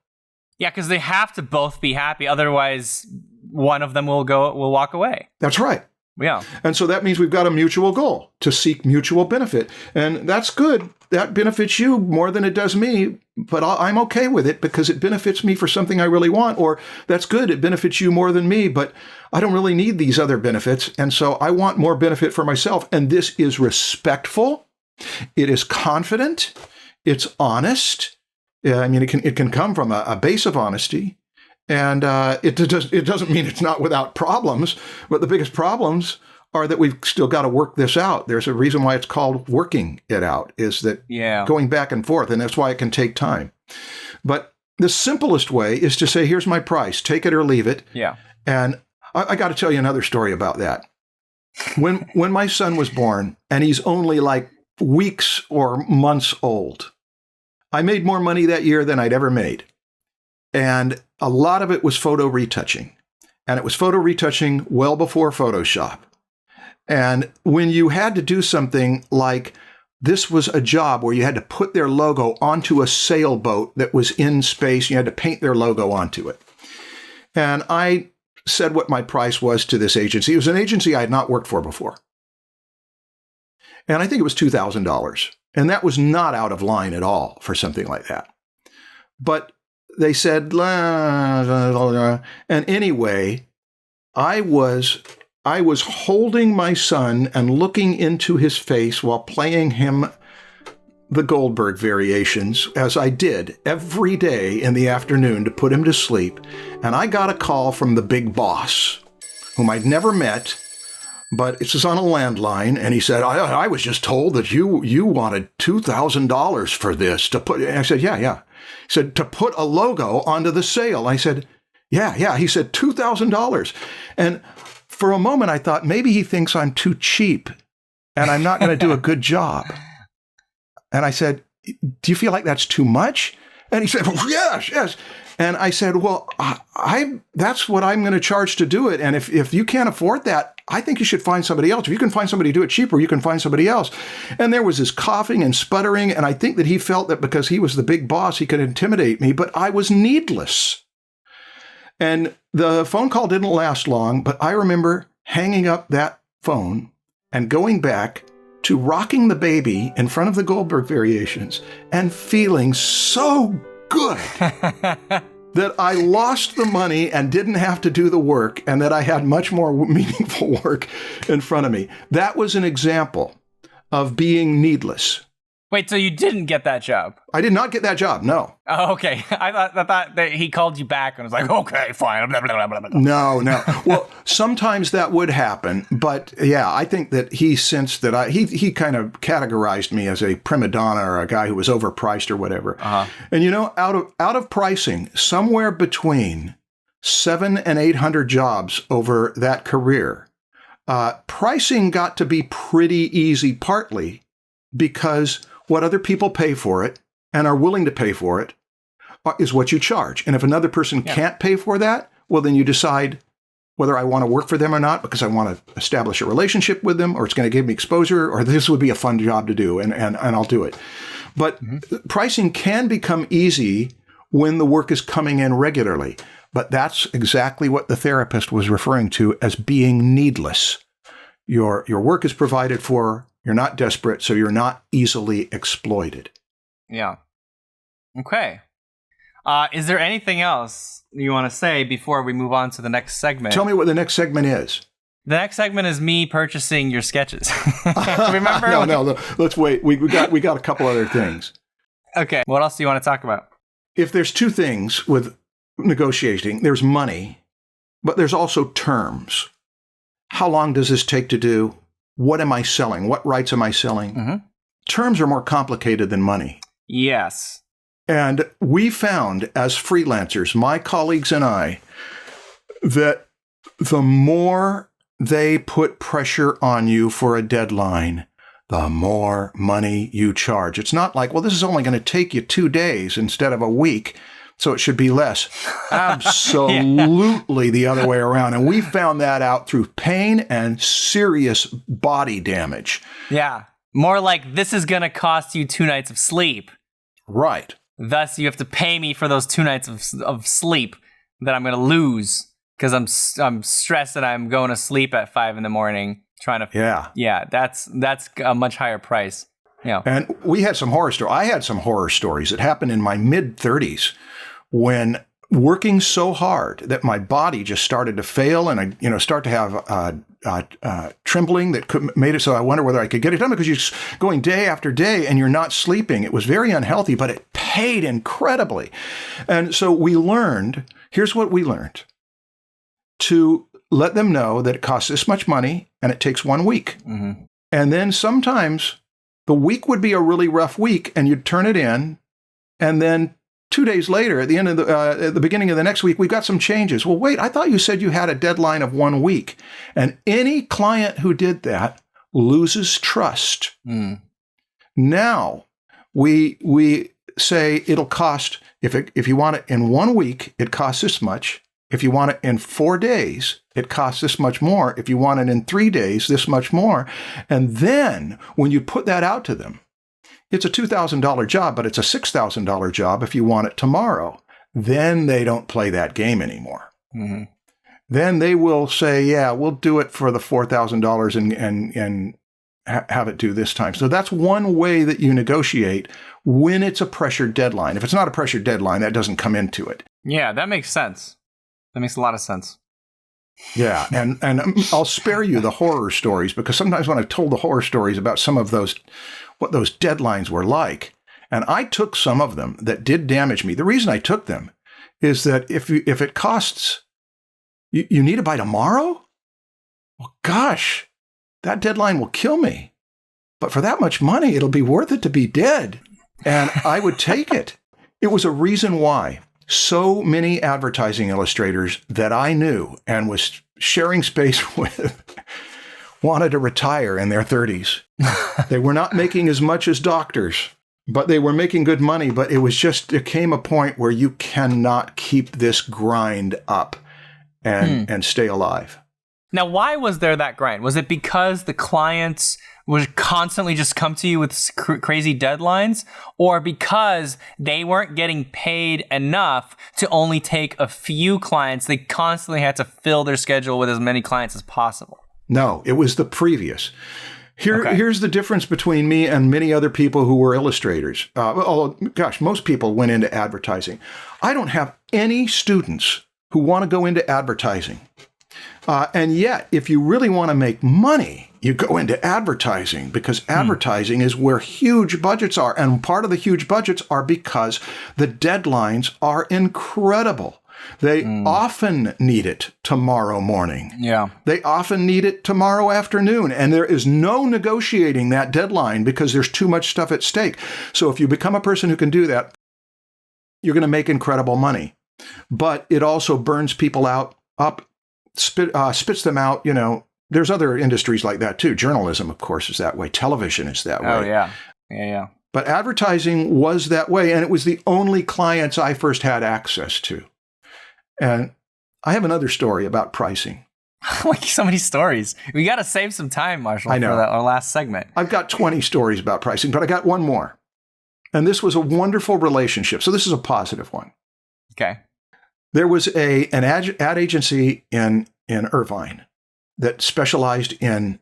Yeah, because they have to both be happy. Otherwise, one of them will walk away. That's right. Yeah. And so that means we've got a mutual goal to seek mutual benefit. And that's good. That benefits you more than it does me, but I'm okay with it because it benefits me for something I really want. Or that's good. It benefits you more than me, but I don't really need these other benefits. And so I want more benefit for myself. And this is respectful. It is confident. It's honest. I mean, it can come from a base of honesty. And it doesn't mean it's not without problems, but the biggest problems are that we've still got to work this out. There's a reason why it's called working it out, is that going back and forth, and that's why it can take time. But the simplest way is to say, here's my price, take it or leave it. Yeah. And I got to tell you another story about that. When my son was born, and he's only like weeks or months old, I made more money that year than I'd ever made. And a lot of it was photo retouching. And it was photo retouching well before Photoshop. And when you had to do something like, this was a job where you had to put their logo onto a sailboat that was in space. You had to paint their logo onto it. And I said what my price was to this agency. It was an agency I had not worked for before. And I think it was $2,000. And that was not out of line at all for something like that. But they said, and anyway, I was holding my son and looking into his face while playing him the Goldberg variations, as I did every day in the afternoon to put him to sleep. And I got a call from the big boss, whom I'd never met, but it's on a landline. And he said, I was just told that you wanted $2,000 for this to put. And I said, yeah. He said, to put a logo onto the sail. I said, yeah. He said, $2,000. And for a moment, I thought maybe he thinks I'm too cheap and I'm not going to do a good job. And I said, do you feel like that's too much? And he said, well, yes. And I said, well, that's what I'm going to charge to do it. And if you can't afford that, I think you should find somebody else. If you can find somebody to do it cheaper, you can find somebody else. And there was this coughing and sputtering. And I think that he felt that because he was the big boss, he could intimidate me, but I was needless. And the phone call didn't last long, but I remember hanging up that phone and going back to rocking the baby in front of the Goldberg variations and feeling so good that I lost the money and didn't have to do the work, and that I had much more meaningful work in front of me. That was an example of being needless. Wait, so you didn't get that job? I did not get that job, no. Oh, okay. I thought that he called you back and was like, okay, fine. Blah, blah, blah, blah. No. Well, sometimes that would happen, but yeah, I think that he sensed that he kind of categorized me as a prima donna or a guy who was overpriced or whatever. Uh-huh. And out of pricing, somewhere between 700 and 800 jobs over that career, pricing got to be pretty easy, partly because what other people pay for it and are willing to pay for it is what you charge. And if another person can't pay for that, well, then you decide whether I want to work for them or not, because I want to establish a relationship with them, or it's going to give me exposure, or this would be a fun job to do, and I'll do it. But pricing can become easy when the work is coming in regularly. But that's exactly what the therapist was referring to as being needless. Your work is provided for. You're not desperate, so you're not easily exploited. Yeah. Okay. Is there anything else you want to say before we move on to the next segment? Tell me what the next segment is. The next segment is me purchasing your sketches. Remember? No. Let's wait. We got a couple other things. Okay. What else do you want to talk about? If there's two things with negotiating, there's money, but there's also terms. How long does this take to do? What am I selling? What rights am I selling? Mm-hmm. Terms are more complicated than money. Yes. And we found as freelancers, my colleagues and I, that the more they put pressure on you for a deadline, the more money you charge. It's not like, well, this is only going to take you 2 days instead of a week, so it should be less. Absolutely the other way around. And we found that out through pain and serious body damage. Yeah. More like, this is going to cost you 2 nights of sleep. Right. Thus, you have to pay me for those 2 nights of sleep that I'm going to lose because I'm stressed that I'm going to sleep at 5 a.m. trying to. Yeah. That's a much higher price. Yeah. And we had some horror stories. I had some horror stories that happened in my mid-30s when working so hard that my body just started to fail and I start to have trembling that made it so I wonder whether I could get it done, because you're going day after day and you're not sleeping. It was very unhealthy, but it paid incredibly. And so here's what we learned: to let them know that it costs this much money and it takes 1 week. Mm-hmm. And then sometimes the week would be a really rough week and you'd turn it in, and then 2 days later, at the end of at the beginning of the next week, we've got some changes. Well, wait, I thought you said you had a deadline of 1 week. And any client who did that loses trust. Mm. Now we say it'll cost, if you want it in 1 week, it costs this much. If you want it in 4 days, it costs this much more. If you want it in 3 days, this much more. And then when you put that out to them, it's a $2,000 job, but it's a $6,000 job if you want it tomorrow. Then they don't play that game anymore. Mm-hmm. Then they will say, yeah, we'll do it for the $4,000 and have it due this time. So that's one way that you negotiate when it's a pressured deadline. If it's not a pressured deadline, that doesn't come into it. Yeah, that makes sense. That makes a lot of sense. Yeah, and I'll spare you the horror stories, because sometimes when I've told the horror stories about some of those, what those deadlines were like, and I took some of them that did damage me. The reason I took them is that if it costs, you need it by tomorrow? Well, gosh, that deadline will kill me. But for that much money, it'll be worth it to be dead. And I would take it. It was a reason why so many advertising illustrators that I knew and was sharing space with wanted to retire in their 30s. They were not making as much as doctors, but they were making good money. But it came a point where you cannot keep this grind up and stay alive. Now, why was there that grind? Was it because the clients would constantly just come to you with crazy deadlines, or because they weren't getting paid enough to only take a few clients? They constantly had to fill their schedule with as many clients as possible. No, it was the previous. Here's the difference between me and many other people who were illustrators. Although, gosh, most people went into advertising. I don't have any students who want to go into advertising. And yet, if you really want to make money, you go into advertising, because advertising is where huge budgets are. And part of the huge budgets are because the deadlines are incredible. They often need it tomorrow morning. Yeah. They often need it tomorrow afternoon. And there is no negotiating that deadline because there's too much stuff at stake. So if you become a person who can do that, you're going to make incredible money. But it also burns people up, spits them out. You know, there's other industries like that too. Journalism, of course, is that way. Television is that way. Oh, yeah. Yeah. But advertising was that way. And it was the only clients I first had access to. And I have another story about pricing. Like, so many stories. We got to save some time, Marshall, I know. for our last segment. I've got 20 stories about pricing, but I got one more. And this was a wonderful relationship. So this is a positive one. Okay. There was an ad agency in Irvine that specialized in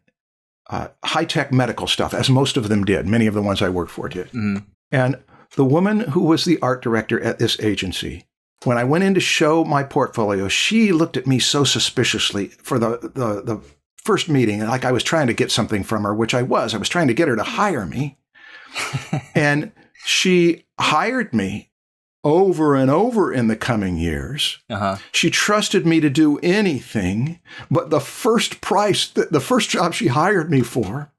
high-tech medical stuff, as most of them did. Many of the ones I worked for did. Mm-hmm. And the woman who was the art director at this agency, when I went in to show my portfolio, she looked at me so suspiciously for the first meeting, like I was trying to get something from her, which I was. I was trying to get her to hire me. And she hired me over and over in the coming years. Uh-huh. She trusted me to do anything, but the first job she hired me for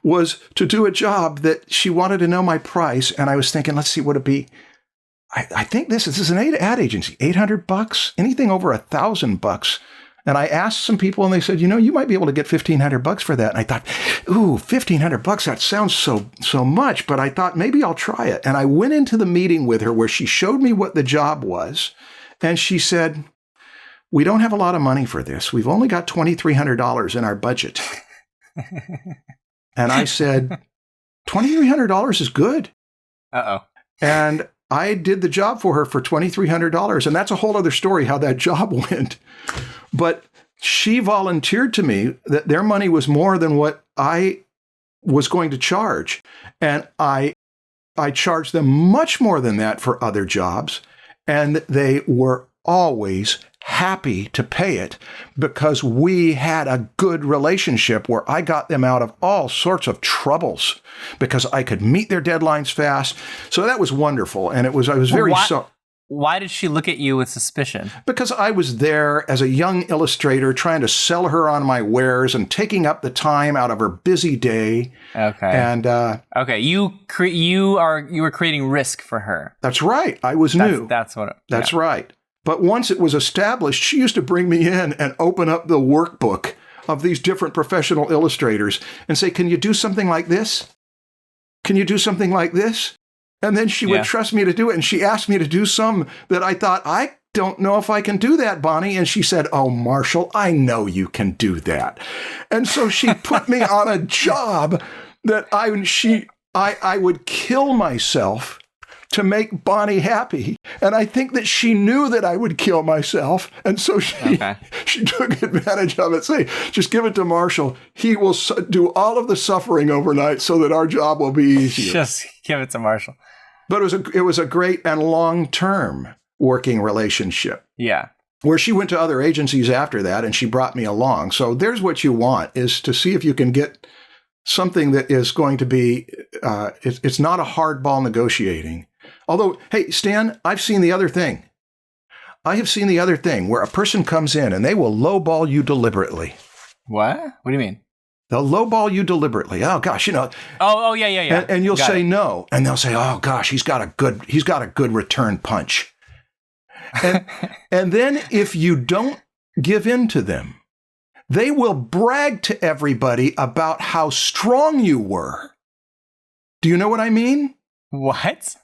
was to do a job that she wanted to know my price. And I was thinking, let's see, would it be? I think this is an ad agency, $800, anything over $1,000. And I asked some people, and they said, you might be able to get $1,500 for that. And I thought, ooh, $1,500, that sounds so much. But I thought maybe I'll try it. And I went into the meeting with her where she showed me what the job was. And she said, we don't have a lot of money for this. We've only got $2,300 in our budget. And I said, $2,300 is good. Uh-oh. And I did the job for her for $2,300. And that's a whole other story, how that job went. But she volunteered to me that their money was more than what I was going to charge. And I charged them much more than that for other jobs. And they were always happy to pay it because we had a good relationship where I got them out of all sorts of troubles because I could meet their deadlines fast. So that was wonderful. And I was very Why did she look at you with suspicion? Because I was there as a young illustrator trying to sell her on my wares and taking up the time out of her busy day. Okay. And okay, you were creating risk for her. That's right. I was new. That's right. But once it was established, she used to bring me in and open up the workbook of these different professional illustrators and say, "Can you do something like this? Can you do something like this?" And then she would trust me to do it. And she asked me to do some that I thought, "I don't know if I can do that, Bonnie." And she said, "Oh, Marshall, I know you can do that." And so she put me on a job that I would kill myself to make Bonnie happy. And I think that she knew that I would kill myself. And so she took advantage of it. Say, just give it to Marshall. He will do all of the suffering overnight so that our job will be easier. Just give it to Marshall. But it was a great and long-term working relationship. Yeah. Where she went to other agencies after that and she brought me along. So there's what you want, is to see if you can get something that is going to be, it's not a hardball negotiating. Although, hey, Stan, I've seen the other thing. I have seen the other thing where a person comes in and they will lowball you deliberately. What? What do you mean? They'll lowball you deliberately. Oh gosh, Oh yeah. And you'll say no, and they'll say, "Oh gosh, he's got a good return punch." And then if you don't give in to them, they will brag to everybody about how strong you were. Do you know what I mean? What?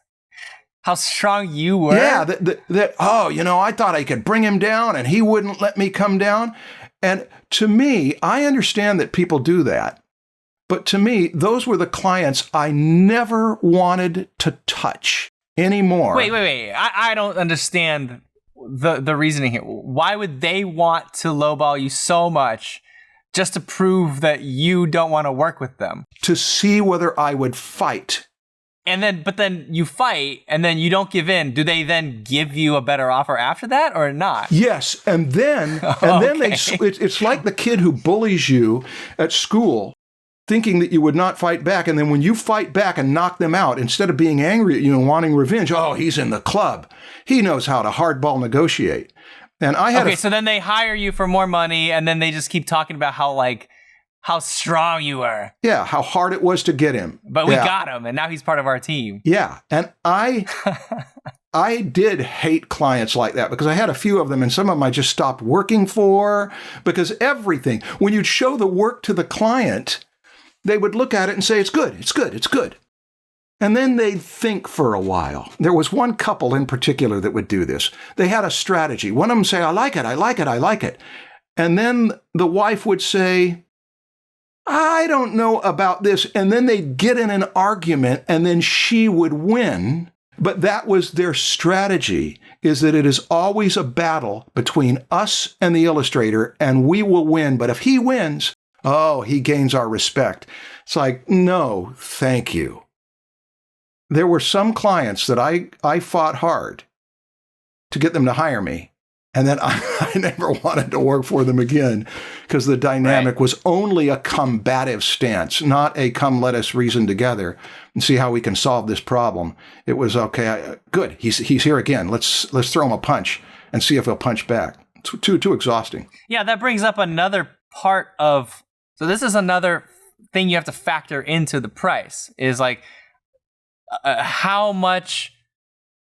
How strong you were? Yeah, I thought I could bring him down and he wouldn't let me come down. And to me, I understand that people do that. But to me, those were the clients I never wanted to touch anymore. Wait. I don't understand the reasoning here. Why would they want to lowball you so much just to prove that you don't want to work with them? To see whether I would fight. But then you fight, and then you don't give in. Do they then give you a better offer after that, or not? Yes, and then it's like the kid who bullies you at school, thinking that you would not fight back, and then when you fight back and knock them out, instead of being angry at you and wanting revenge, oh, he's in the club. He knows how to hardball negotiate. And I had so then they hire you for more money, and then they just keep talking about how strong you were. Yeah, how hard it was to get him. But we got him, and now he's part of our team. Yeah, and I did hate clients like that because I had a few of them, and some of them I just stopped working for because everything, when you'd show the work to the client, they would look at it and say, it's good. And then they'd think for a while. There was one couple in particular that would do this. They had a strategy. One of them say, I like it. And then the wife would say, I don't know about this. And then they'd get in an argument and then she would win. But that was their strategy, is that it is always a battle between us and the illustrator and we will win. But if he wins, he gains our respect. It's like, no, thank you. There were some clients that I fought hard to get them to hire me. And then I never wanted to work for them again because the dynamic was only a combative stance, not a come let us reason together and see how we can solve this problem. It was, okay, good. He's here again. Let's throw him a punch and see if he'll punch back. It's too exhausting. Yeah, that brings up another part of, so this is another thing you have to factor into the price is like how much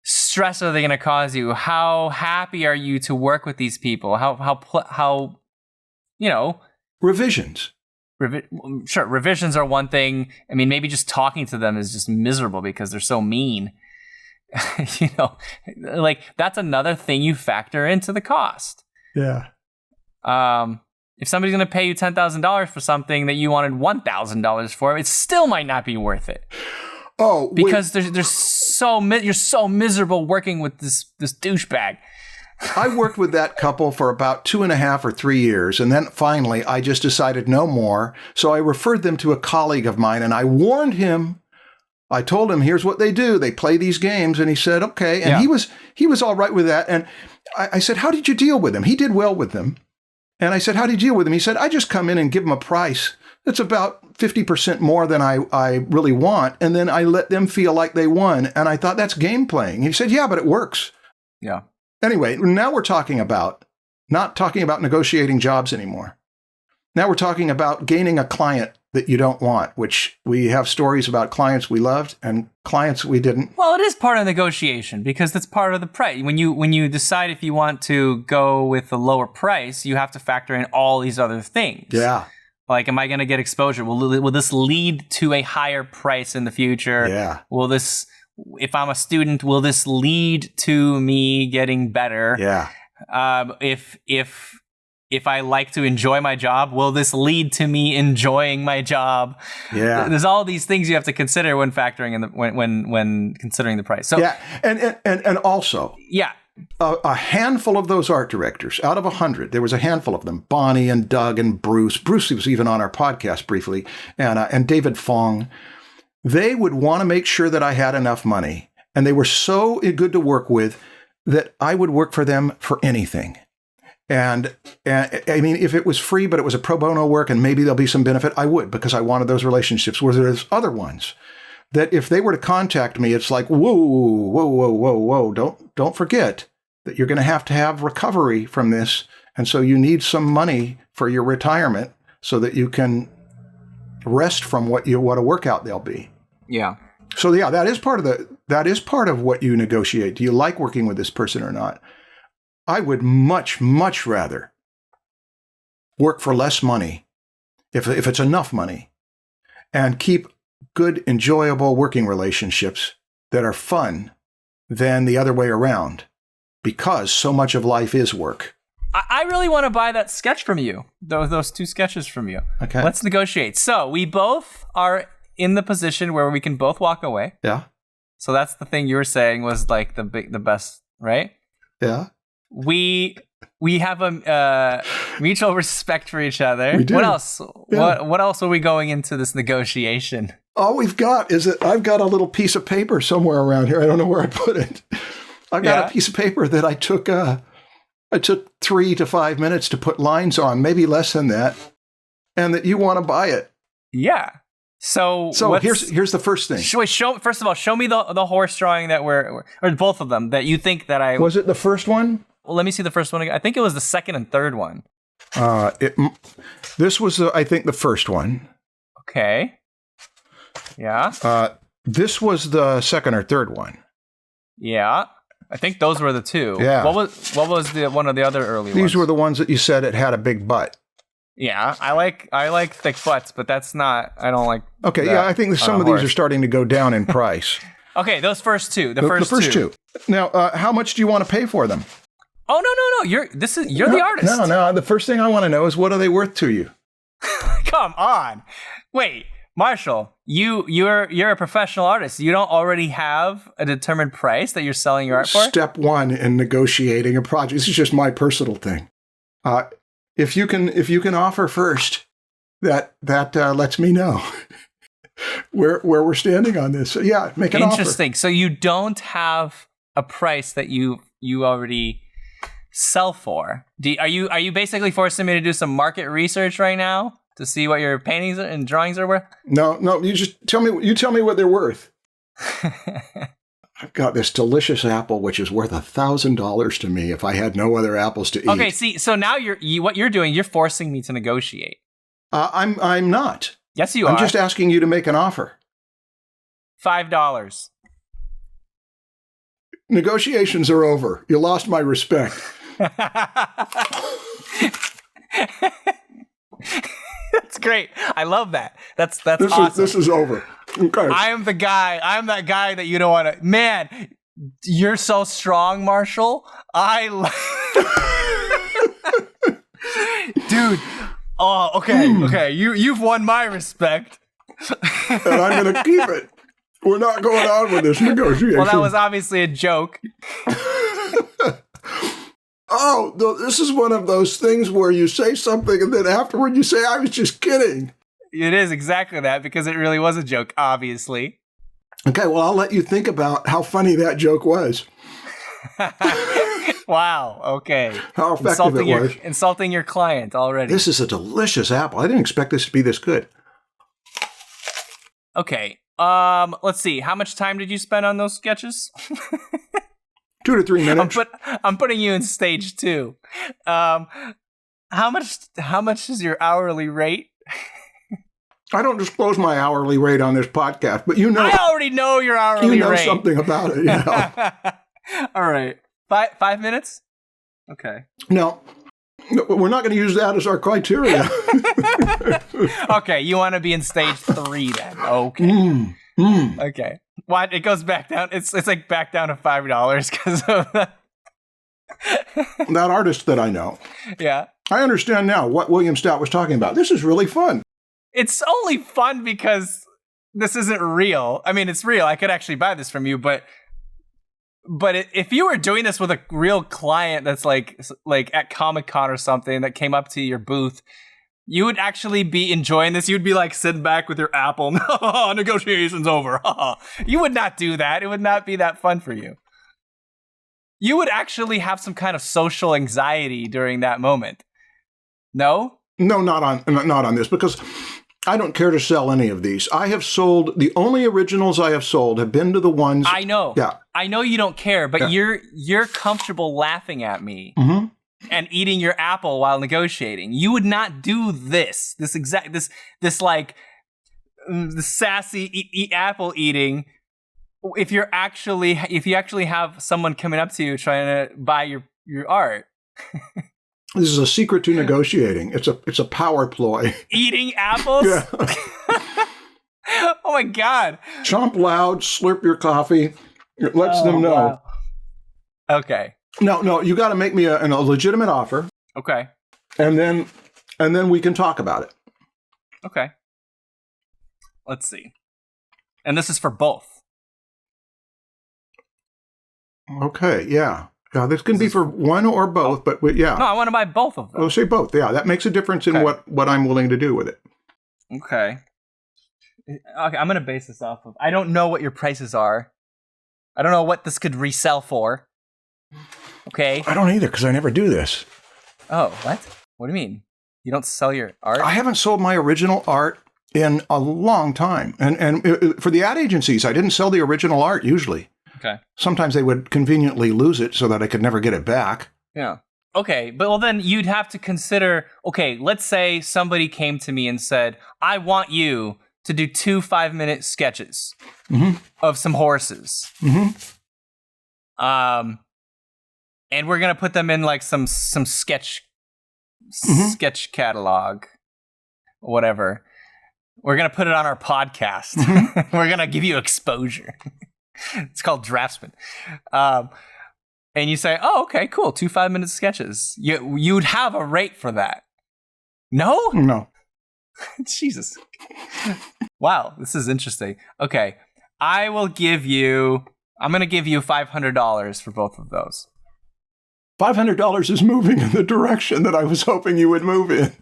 stress are they going to cause you? How happy are you to work with these people? How revisions. Sure, revisions are one thing. I mean, maybe just talking to them is just miserable because they're so mean. Like that's another thing you factor into the cost. Yeah. If somebody's going to pay you $10,000 for something that you wanted $1,000 for, it still might not be worth it. Oh, because you're so miserable working with this douchebag. I worked with that couple for about 2.5 or 3 years, and then finally I just decided no more. So I referred them to a colleague of mine, and I warned him I told him, here's what they do. They play these games. And he said, okay. And he was all right with that. And I said, how did you deal with him? He did well with them. And I said, how do you deal with him? He said, I just come in and give him a price that's about 50% more than I really want. And then I let them feel like they won. And I thought, that's game playing. He said, yeah, but it works. Yeah. Anyway, now we're not talking about negotiating jobs anymore. Now we're talking about gaining a client that you don't want, which we have stories about clients we loved and clients we didn't. Well, it is part of negotiation because that's part of the price. When you decide if you want to go with a lower price, you have to factor in all these other things. Yeah. Like, am I going to get exposure? Will this lead to a higher price in the future? Yeah. Will this, if I'm a student, will this lead to me getting better? Yeah. If I like to enjoy my job, will this lead to me enjoying my job? Yeah. There's all these things you have to consider when factoring in when considering the price. So yeah, and also yeah. A handful of those art directors, out of 100, there was a handful of them, Bonnie and Doug and Bruce. Bruce was even on our podcast briefly, and David Fong. They would want to make sure that I had enough money, and they were so good to work with that I would work for them for anything. And I mean, if it was free, but it was a pro bono work and maybe there'll be some benefit, I would, because I wanted those relationships. Whereas there's other ones that if they were to contact me, it's like, whoa, don't forget that you're going to have recovery from this. And so you need some money for your retirement so that you can rest from what a workout they'll be. Yeah. So yeah, that is part of what you negotiate. Do you like working with this person or not? I would much, much rather work for less money, if it's enough money, and keep good, enjoyable working relationships that are fun than the other way around, because so much of life is work. I really want to buy that sketch from you, those two sketches from you. Okay. Let's negotiate. So we both are in the position where we can both walk away. Yeah. So that's the thing you were saying was like the best, right? Yeah. We have a mutual respect for each other. We do. What else? Yeah. What else are we going into this negotiation? All we've got is I've got a little piece of paper somewhere around here. I don't know where I put it. I've got a piece of paper that I took 3 to 5 minutes to put lines on, maybe less than that, and that you want to buy it. Yeah. So here's the first thing. First of all, show me the horse drawing that or both of them that you think that I... Was it the first one? Well, let me see the first one again. I think it was the second and third one. This was, I think, the first one. Okay. Yeah. This was the second or third one. Yeah. I think those were the two. Yeah. What was the one of the other early ones? These were the ones that you said it had a big butt. Yeah, I like thick butts, but that's not. I don't like. Okay, yeah, I think some of these are starting to go down in price. Okay, those first two. The first two. Now, how much do you want to pay for them? Oh no! You're the artist. No. The first thing I want to know is, what are they worth to you? Come on, wait, Marshall. You're a professional artist. You don't already have a determined price that you're selling your art for? Step one in negotiating a project. This is just my personal thing. If you can offer first, that lets me know where we're standing on this. So yeah, make an offer. Interesting. So you don't have a price that you already sell for. Are you basically forcing me to do some market research right now to see what your paintings and drawings are worth? No. You just tell me. You tell me what they're worth. I've got this delicious apple, which is worth $1,000 to me if I had no other apples to eat. Okay, see, so now what you're doing, you're forcing me to negotiate. I'm not. Yes, you are. I'm just asking you to make an offer. $5. Negotiations are over. You lost my respect. That's great. I love that. That's awesome. This is over. Okay. I'm that guy that you don't want to. Man, you're so strong, Marshall. Dude. Oh, okay. You've won my respect. And I'm going to keep it. We're not going on with this negotiation. Well, that was obviously a joke. Oh, this is one of those things where you say something and then afterward you say, I was just kidding. It is exactly that, because it really was a joke, obviously. Okay, well, I'll let you think about how funny that joke was. Wow. Okay. How effective it was. Insulting your client already. This is a delicious apple. I didn't expect this to be this good. Okay. Let's see. How much time did you spend on those sketches? 2 to 3 minutes. I'm putting you in stage 2. How much is your hourly rate? I don't disclose my hourly rate on this podcast, but you know. I already know your hourly rate. You know something about it. You know. All right. 5 minutes? Okay. No, we're not going to use that as our criteria. Okay, you want to be in stage 3 then. Okay. Okay. What? It goes back down. It's like back down to $5 because of that. That artist that I know. Yeah. I understand now what William Stout was talking about. This is really fun. It's only fun because this isn't real. I mean, it's real. I could actually buy this from you, but if you were doing this with a real client that's like at Comic-Con or something that came up to your booth, you would actually be enjoying this. You'd be like sitting back with your apple. Negotiation's over. You would not do that. It would not be that fun for you. You would actually have some kind of social anxiety during that moment. No? No, not on this, because I don't care to sell any of these. I have sold, the only originals I have sold have been to the ones. I know. Yeah. I know you don't care, but Yeah. you're comfortable laughing at me Mm-hmm. and eating your apple while negotiating. You would not do this sassy apple eating if you actually have someone coming up to you trying to buy your art. This is a secret to negotiating. It's a power ploy. Eating apples? Yeah. Oh my God. Chomp loud, slurp your coffee. It lets them know. Wow. Okay. No, you got to make me a legitimate offer. Okay. And then we can talk about it. Okay. Let's see. And this is for both. Okay, yeah. Yeah, this can be for one or both, but yeah. No, I want to buy both of them. I'll say both. Yeah, that makes a difference in what I'm willing to do with it. Okay. Okay, I'm going to base this off of... I don't know what your prices are. I don't know what this could resell for. Okay. I don't either, because I never do this. Oh, what? What do you mean? You don't sell your art? I haven't sold my original art in a long time. And for the ad agencies, I didn't sell the original art usually. Okay. Sometimes they would conveniently lose it so that I could never get it back. Yeah. Okay, but well then you'd have to consider, okay, let's say somebody came to me and said, I want you to do 2 5-minute sketches of some horses. And we're going to put them in like some sketch catalog, whatever. We're going to put it on our podcast. We're going to give you exposure. It's called Draftsmen. And you say, oh, okay, cool. 2 5-minute sketches. You'd have a rate for that. No? No. Jesus. Wow, this is interesting. Okay. I'm going to give you $500 for both of those. $500 is moving in the direction that I was hoping you would move in.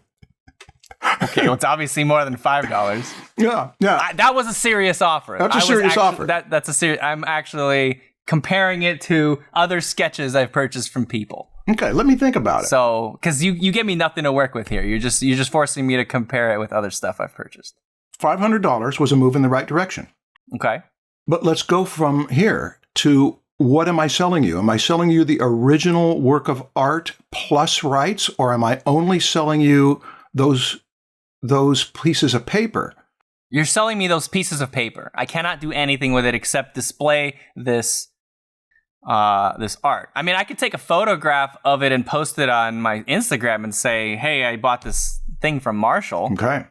Okay, well, it's obviously more than $5. Yeah. That was a serious offer. That's a serious offer. That's a serious. I'm actually comparing it to other sketches I've purchased from people. Okay, let me think about it. So, because you give me nothing to work with here. You're just forcing me to compare it with other stuff I've purchased. $500 was a move in the right direction. Okay. But let's go from here to, what am I selling you? Am I selling you the original work of art plus rights, or am I only selling you those pieces of paper? You're selling me those pieces of paper. I cannot do anything with it except display this art. I mean, I could take a photograph of it and post it on my Instagram and say, hey, I bought this thing from Marshall. Okay.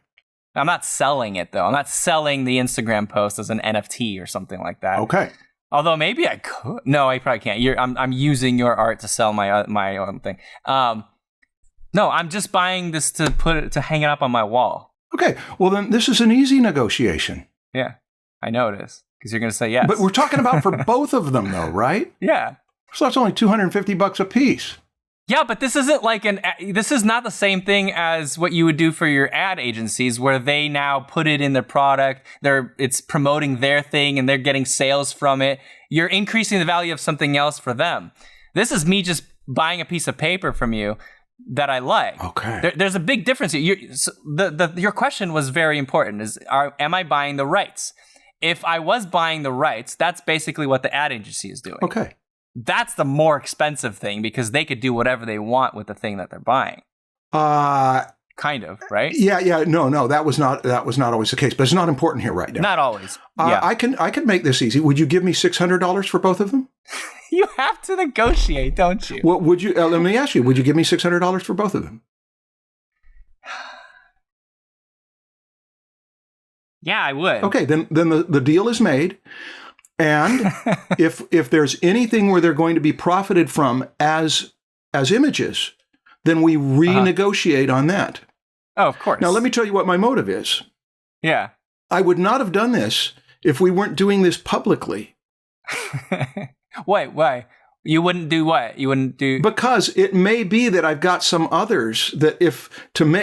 I'm not selling it, though. I'm not selling the Instagram post as an NFT or something like that. Okay. Although maybe I could. No, I probably can't. I'm using your art to sell my own thing. No, I'm just buying this to hang it up on my wall. Okay. Well, then this is an easy negotiation. Yeah, I know it is, because you're going to say yes. But we're talking about for both of them, though, right? Yeah. So that's only $250 a piece. Yeah, but this isn't like this is not the same thing as what you would do for your ad agencies where they now put it in their product. It's promoting their thing and they're getting sales from it. You're increasing the value of something else for them. This is me just buying a piece of paper from you that I like. Okay. There's a big difference. Your question was very important. Am I buying the rights? If I was buying the rights, that's basically what the ad agency is doing. Okay. That's the more expensive thing because they could do whatever they want with the thing that they're buying. Kind of, right? Yeah. No, that was not always the case, but it's not important here right now. Not always. Yeah. I can make this easy. Would you give me $600 for both of them? You have to negotiate, don't you? Well, would you? Let me ask you. Would you give me $600 for both of them? Yeah, I would. Okay, then the deal is made. And if there's anything where they're going to be profited from as images, then we renegotiate on that. Oh, of course. Now, let me tell you what my motive is. Yeah. I would not have done this if we weren't doing this publicly. Wait, why? You wouldn't do what? You wouldn't do... Because it may be that I've got some others that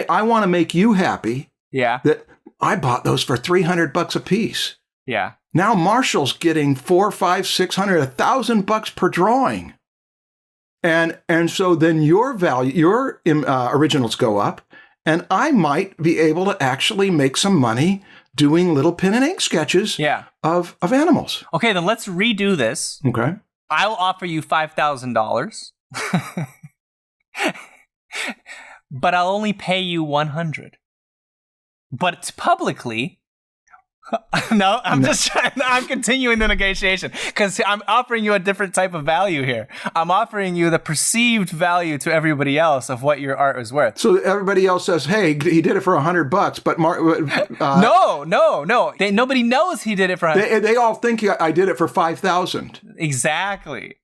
I want to make you happy. Yeah. That I bought those for $300 a piece. Yeah. Now Marshall's getting $400, $500, $600, $1,000 per drawing, and so then your value, your originals go up, and I might be able to actually make some money doing little pen and ink sketches of animals. Okay, then let's redo this. Okay, I'll offer you $5,000, but I'll only pay you $100. But publicly. No, I'm continuing the negotiation because I'm offering you a different type of value here. I'm offering you the perceived value to everybody else of what your art is worth. So everybody else says, hey, he did it for $100, but no. Nobody knows he did it for $100. They all think I did it for $5,000. Exactly.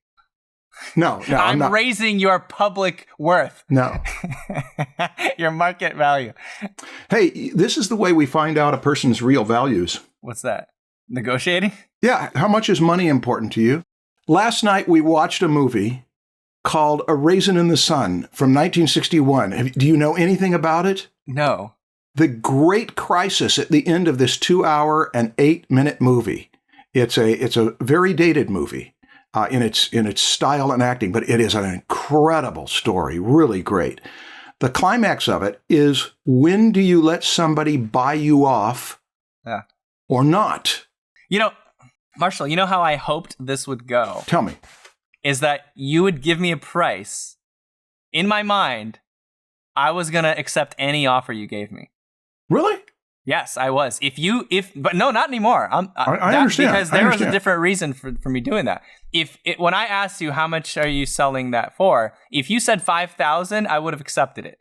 No, I'm not raising your public worth. No. Your market value. Hey, this is the way we find out a person's real values. What's that? Negotiating? Yeah. How much is money important to you? Last night, we watched a movie called A Raisin in the Sun from 1961. Do you know anything about it? No. The great crisis at the end of this 2-hour and 8-minute movie. It's a very dated movie. In its style and acting, but it is an incredible story, really great. The climax of it is, when do you let somebody buy you off or not? You know, Marshall, you know how I hoped this would go? Tell me. Is that you would give me a price. In my mind, I was going to accept any offer you gave me. Really? Yes, I was. But no, not anymore. I understand. Because there was a different reason for me doing that. When I asked you how much are you selling that for, if you said $5,000, I would have accepted it.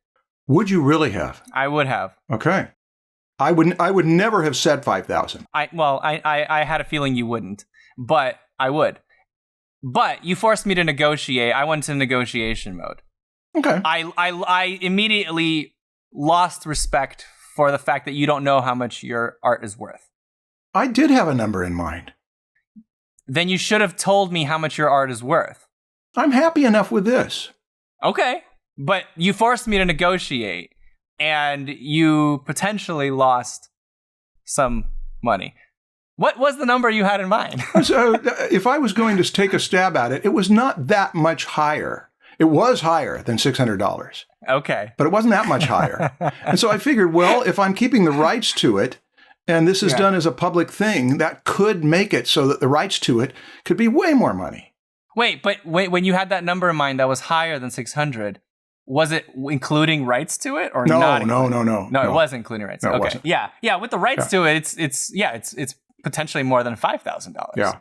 Would you really have? I would have. Okay. I would never have said $5,000. I had a feeling you wouldn't, but I would. But you forced me to negotiate. I went into negotiation mode. Okay. I immediately lost respect for the fact that you don't know how much your art is worth. I did have a number in mind. Then you should have told me how much your art is worth. I'm happy enough with this. Okay, but you forced me to negotiate, and you potentially lost some money. What was the number you had in mind? So, if I was going to take a stab at it, it was not that much higher. It was higher than $600. Okay. But it wasn't that much higher. And so I figured, well, if I'm keeping the rights to it, and this is done as a public thing, that could make it so that the rights to it could be way more money. Wait, when you had that number in mind that was higher than 600, was it including rights to it or not? No. No, it was including rights. No, okay. It wasn't. Yeah. With the rights to it, it's potentially more than $5,000.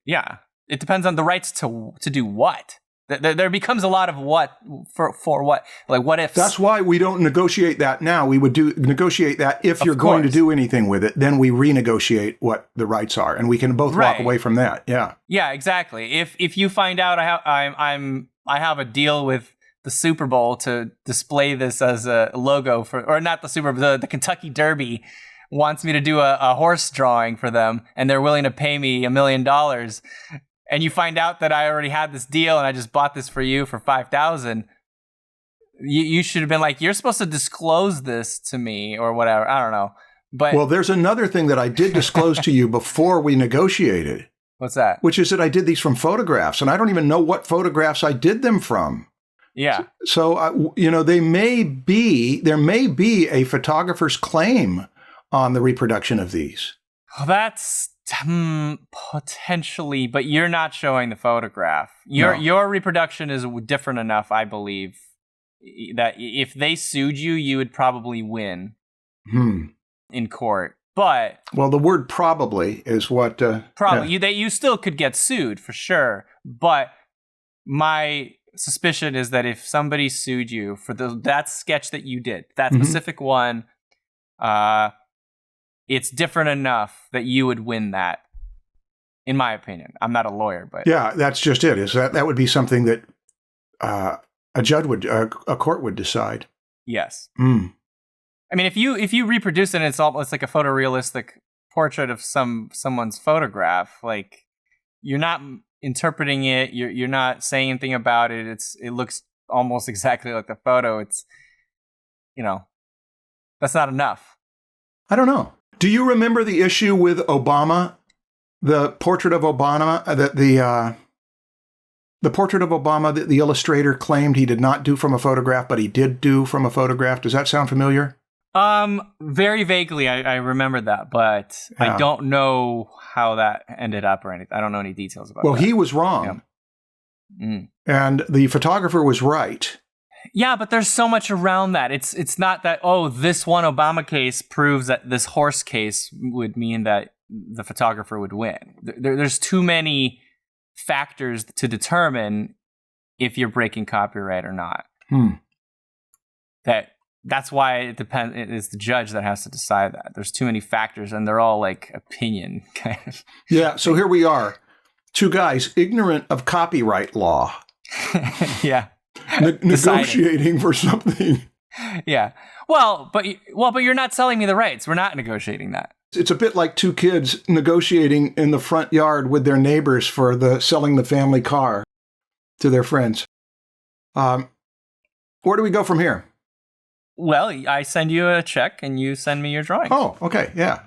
Yeah. It depends on the rights to do what. There becomes a lot of what for what, like what ifs. That's why we don't negotiate that now. We would negotiate that if you're going to do anything with it. Then we renegotiate what the rights are, and we can both walk away from that. Yeah. Yeah, exactly. If you find out I have a deal with the Super Bowl to display this as a logo for, or not the Super Bowl, the Kentucky Derby wants me to do a horse drawing for them, and they're willing to pay me $1 million. and you find out that I already had this deal and I just bought this for you for $5,000, you should have been like, you're supposed to disclose this to me or whatever. I don't know. But well, there's another thing that I did disclose to you before we negotiated. What's that? Which is that I did these from photographs, and I don't even know what photographs I did them from. Yeah. So, there may be a photographer's claim on the reproduction of these. Well, that's potentially, but you're not showing the photograph. Your reproduction is different enough, I believe, that if they sued you, you would probably win in court. But well, the word "probably" is what probably you still could get sued for sure. But my suspicion is that if somebody sued you for that sketch that you did, that specific one, it's different enough that you would win that. In my opinion, I'm not a lawyer, but yeah, that's just it. Is that would be something that a judge a court would decide. Yes. I mean, if you reproduce it, and it's almost like a photorealistic portrait of someone's photograph. Like, you're not interpreting it. You're not saying anything about it. It looks almost exactly like the photo. It's, that's not enough. I don't know. Do you remember the issue with Obama, the portrait of Obama the portrait of Obama that the illustrator claimed he did not do from a photograph, but he did do from a photograph? Does that sound familiar? Very vaguely, I remember that, but I don't know how that ended up or anything. I don't know any details about that. Well, he was wrong. Yeah. And the photographer was right. Yeah, but there's so much around that. It's not that, this one Obama case proves that this horse case would mean that the photographer would win. There's too many factors to determine if you're breaking copyright or not. That's why it depends. It is the judge that has to decide that. There's too many factors, and they're all like opinion kind of. Yeah. So here we are, two guys ignorant of copyright law. Yeah. Negotiating for something. Yeah. Well, but you're not selling me the rights. We're not negotiating that. It's a bit like two kids negotiating in the front yard with their neighbors for selling the family car to their friends. Where do we go from here? Well, I send you a check and you send me your drawing. Oh, okay. Yeah.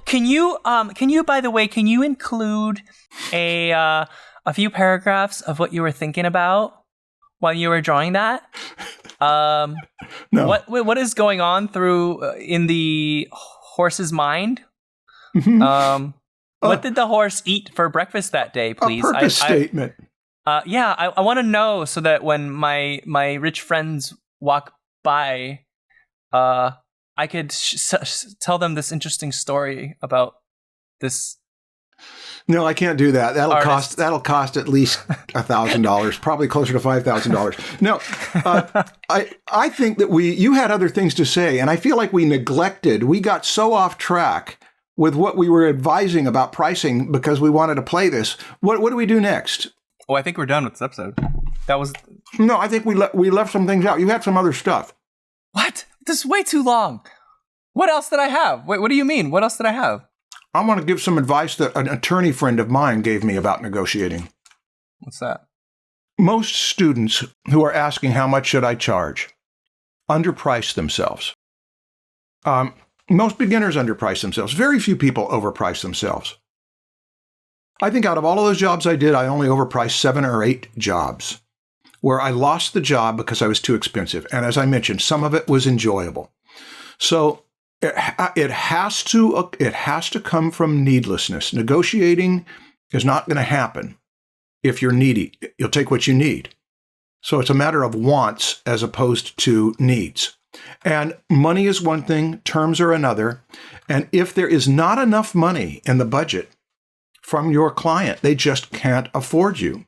Can you, by the way, include a few paragraphs of what you were thinking about while you were drawing that? No. What is going on in the horse's mind? What did the horse eat for breakfast that day, please? A purpose statement. I want to know so that when my rich friends walk by, I could tell them this interesting story about this. No, I can't do that. That'll cost at least $1,000, probably closer to $5,000. No, I think that you had other things to say, and I feel like we got so off track with what we were advising about pricing because we wanted to play this. What do we do next? Oh, I think we're done with this episode. No, I think we left some things out. You had some other stuff. What? This is way too long. What else did I have? Wait, what do you mean? What else did I have? I want to give some advice that an attorney friend of mine gave me about negotiating. What's that? Most students who are asking how much should I charge underprice themselves. Most beginners underprice themselves. Very few people overprice themselves. I think out of all of those jobs I did, I only overpriced 7 or 8 jobs where I lost the job because I was too expensive. And as I mentioned, some of it was enjoyable. So it has to come from needlessness. Negotiating is not going to happen if you're needy. You'll take what you need. So it's a matter of wants as opposed to needs. And money is one thing, terms are another. And if there is not enough money in the budget from your client, they just can't afford you.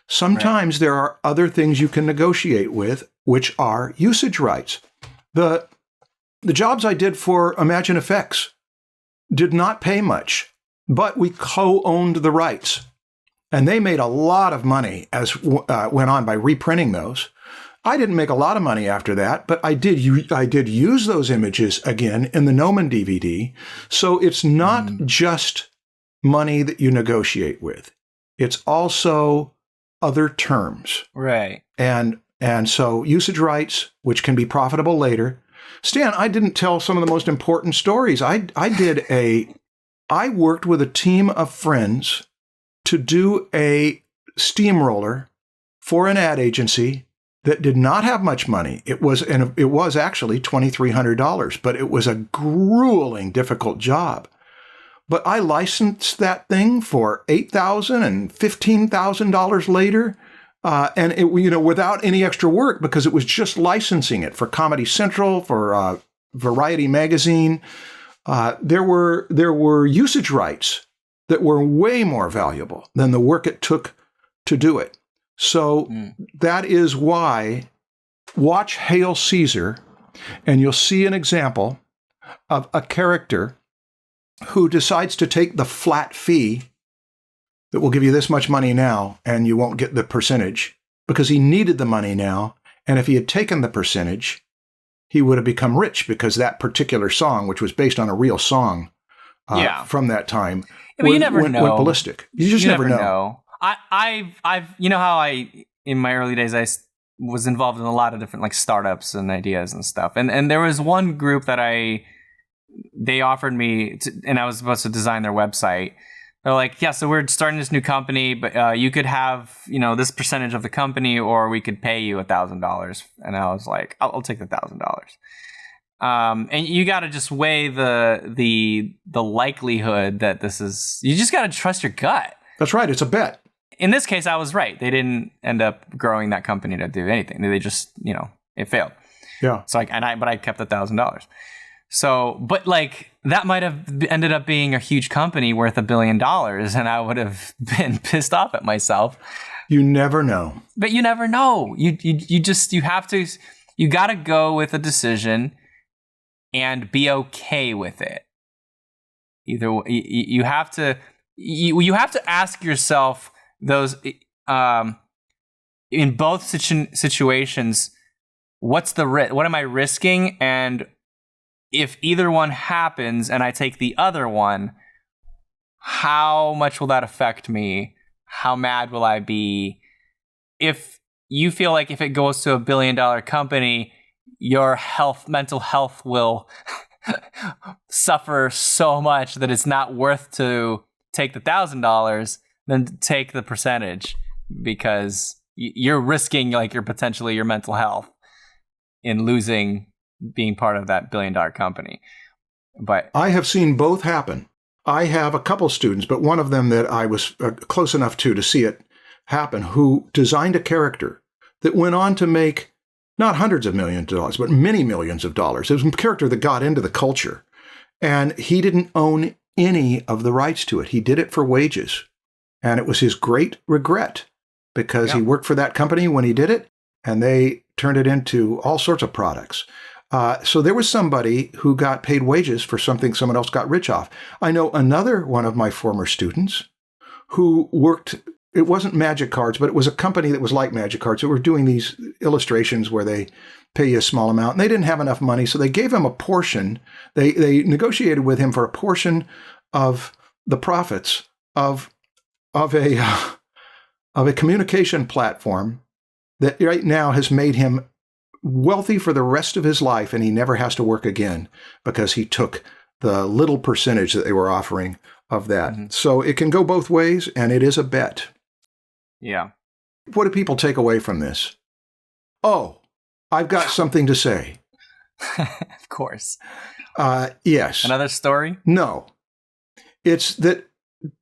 Sometimes there are other things you can negotiate with, which are usage rights. The jobs I did for Imagine Effects did not pay much, but we co-owned the rights. And they made a lot of money as went on by reprinting those. I didn't make a lot of money after that, but I did use those images again in the Nomen DVD. So it's not just money that you negotiate with. It's also other terms. Right. And so usage rights, which can be profitable later. Stan, I didn't tell some of the most important stories. I worked with a team of friends to do a steamroller for an ad agency that did not have much money. It was actually $2,300, but it was a grueling, difficult job. But I licensed that thing for $8,000 and $15,000 later, and it, without any extra work, because it was just licensing it for Comedy Central, for Variety magazine. There were usage rights that were way more valuable than the work it took to do it. So that is why, watch Hail Caesar, and you'll see an example of a character who decides to take the flat fee that will give you this much money now, and you won't get the percentage, because he needed the money now. And if he had taken the percentage, he would have become rich, because that particular song, which was based on a real song from that time, went ballistic. You just never know. I've how in my early days I was involved in a lot of different like startups and ideas and stuff, and there was one group that they offered me and I was supposed to design their website. They're like, yeah, so we're starting this new company, but you could have this percentage of the company, or we could pay you $1,000. And I was like, I'll take the $1,000. And you got to just weigh the likelihood that this is. You just got to trust your gut. That's right. It's a bet. In this case, I was right. They didn't end up growing that company to do anything. They just, it failed. Yeah. So but I kept $1,000. So, but like that might have ended up being a huge company worth $1 billion, and I would have been pissed off at myself. You never know. But you never know. You got to go with a decision and be okay with it. Either you have to ask yourself those in both situations, what's the risk? What am I risking? And if either one happens and I take the other one, how much will that affect me? How mad will I be? If you feel like if it goes to $1 billion company, your mental health will suffer so much that it's not worth to take the $1,000, then take the percentage, because you're risking like your mental health in losing being part of that $1 billion company. But I have seen both happen. I have a couple students, but one of them that I was close enough to see it happen, who designed a character that went on to make not hundreds of millions of dollars, but many millions of dollars. It was a character that got into the culture, and he didn't own any of the rights to it. He did it for wages, and it was his great regret, because he worked for that company when he did it, and they turned it into all sorts of products. So there was somebody who got paid wages for something someone else got rich off. I know another one of my former students who worked, it wasn't Magic Cards, but it was a company that was like Magic Cards. They were doing these illustrations where they pay you a small amount, and they didn't have enough money, so they gave him a portion. They negotiated with him for a portion of the profits of a communication platform that right now has made him wealthy for the rest of his life, and he never has to work again because he took the little percentage that they were offering of that. Mm-hmm. So it can go both ways, and it is a bet. Yeah. What do people take away from this? Oh, I've got something to say. Of course. Yes. Another story? No. It's that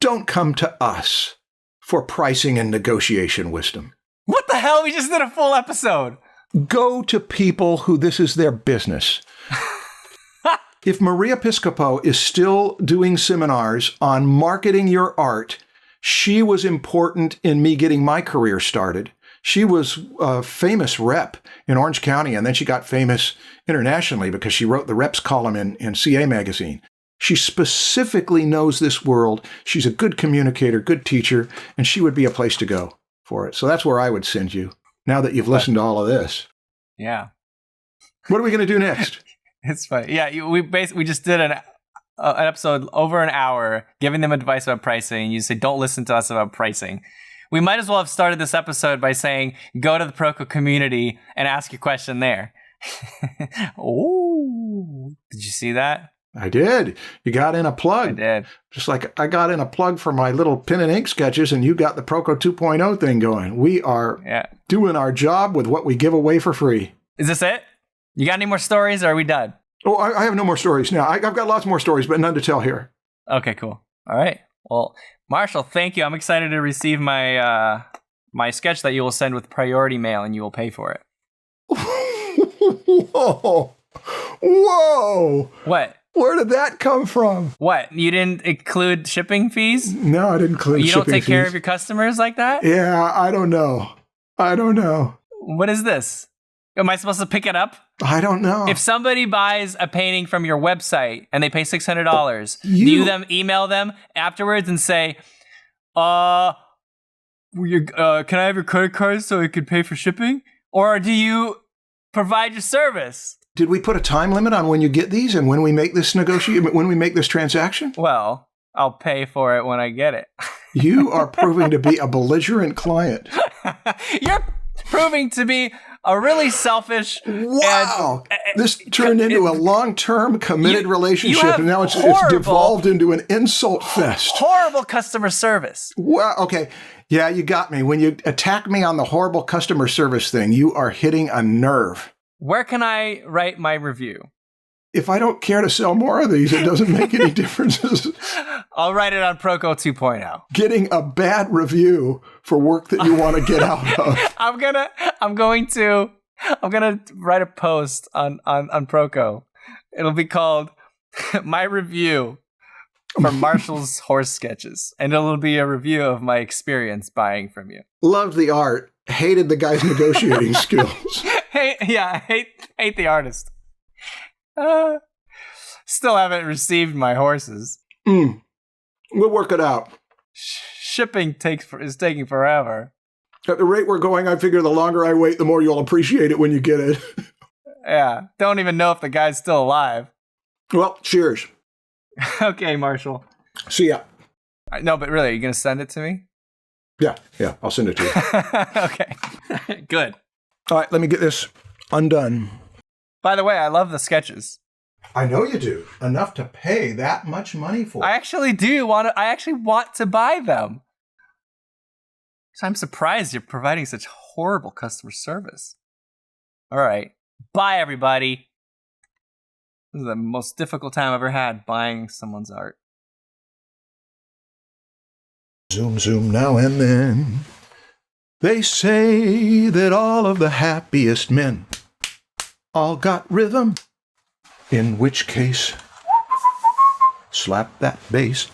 don't come to us for pricing and negotiation wisdom. What the hell? We just did a full episode. Go to people who this is their business. If Maria Piscopo is still doing seminars on marketing your art, she was important in me getting my career started. She was a famous rep in Orange County, and then she got famous internationally because she wrote the reps column in CA magazine. She specifically knows this world. She's a good communicator, good teacher, and she would be a place to go for it. So that's where I would send you, now that you've listened to all of this. Yeah. What are we going to do next? It's funny. Yeah, we just did an episode over an hour giving them advice about pricing. You say, don't listen to us about pricing. We might as well have started this episode by saying, go to the Proco community and ask your question there. Oh, did you see that? I did. You got in a plug. I did. Just like I got in a plug for my little pen and ink sketches, and you got the Proco 2.0 thing going. We are doing our job with what we give away for free. Is this it? You got any more stories, or are we done? Oh, I have no more stories now. I've got lots more stories, but none to tell here. Okay, cool. All right. Well, Marshall, thank you. I'm excited to receive my my sketch that you will send with priority mail, and you will pay for it. Whoa. Whoa. What? Where did that come from? What? You didn't include shipping fees? No, I didn't include shipping fees. You don't take care of your customers like that? Yeah, I don't know. What is this? Am I supposed to pick it up? I don't know. If somebody buys a painting from your website and they pay $600, do you then email them afterwards and say, can I have your credit card so I could pay for shipping? Or do you provide your service? Did we put a time limit on when you get these and when we make this when we make this transaction? Well, I'll pay for it when I get it. You are proving to be a belligerent client. You're proving to be a really selfish. Wow. This turned into a long-term committed relationship, and now it's devolved into an insult fest. Horrible customer service. Well, okay. Yeah, you got me. When you attack me on the horrible customer service thing, you are hitting a nerve. Where can I write my review? If I don't care to sell more of these, it doesn't make any differences. I'll write it on Proco 2.0. Getting a bad review for work that you want to get out of. I'm going to write a post on Proco. It'll be called My Review for Marshall's Horse Sketches. And it'll be a review of my experience buying from you. Loved the art. Hated the guy's negotiating skills. I hate the artist. Still haven't received my horses. We'll work it out. Shipping is taking forever. At the rate we're going, I figure the longer I wait, the more you'll appreciate it when you get it. Yeah. Don't even know if the guy's still alive. Well, cheers. Okay, Marshall. See ya. No, but really, are you going to send it to me? Yeah, I'll send it to you. Okay. Good. All right, let me get this undone. By the way, I love the sketches. I know you do. Enough to pay that much money for. I actually want to buy them. So I'm surprised you're providing such horrible customer service. All right. Bye, everybody. This is the most difficult time I've ever had buying someone's art. Zoom, zoom now and then. They say that all of the happiest men all got rhythm. In which case, slap that bass.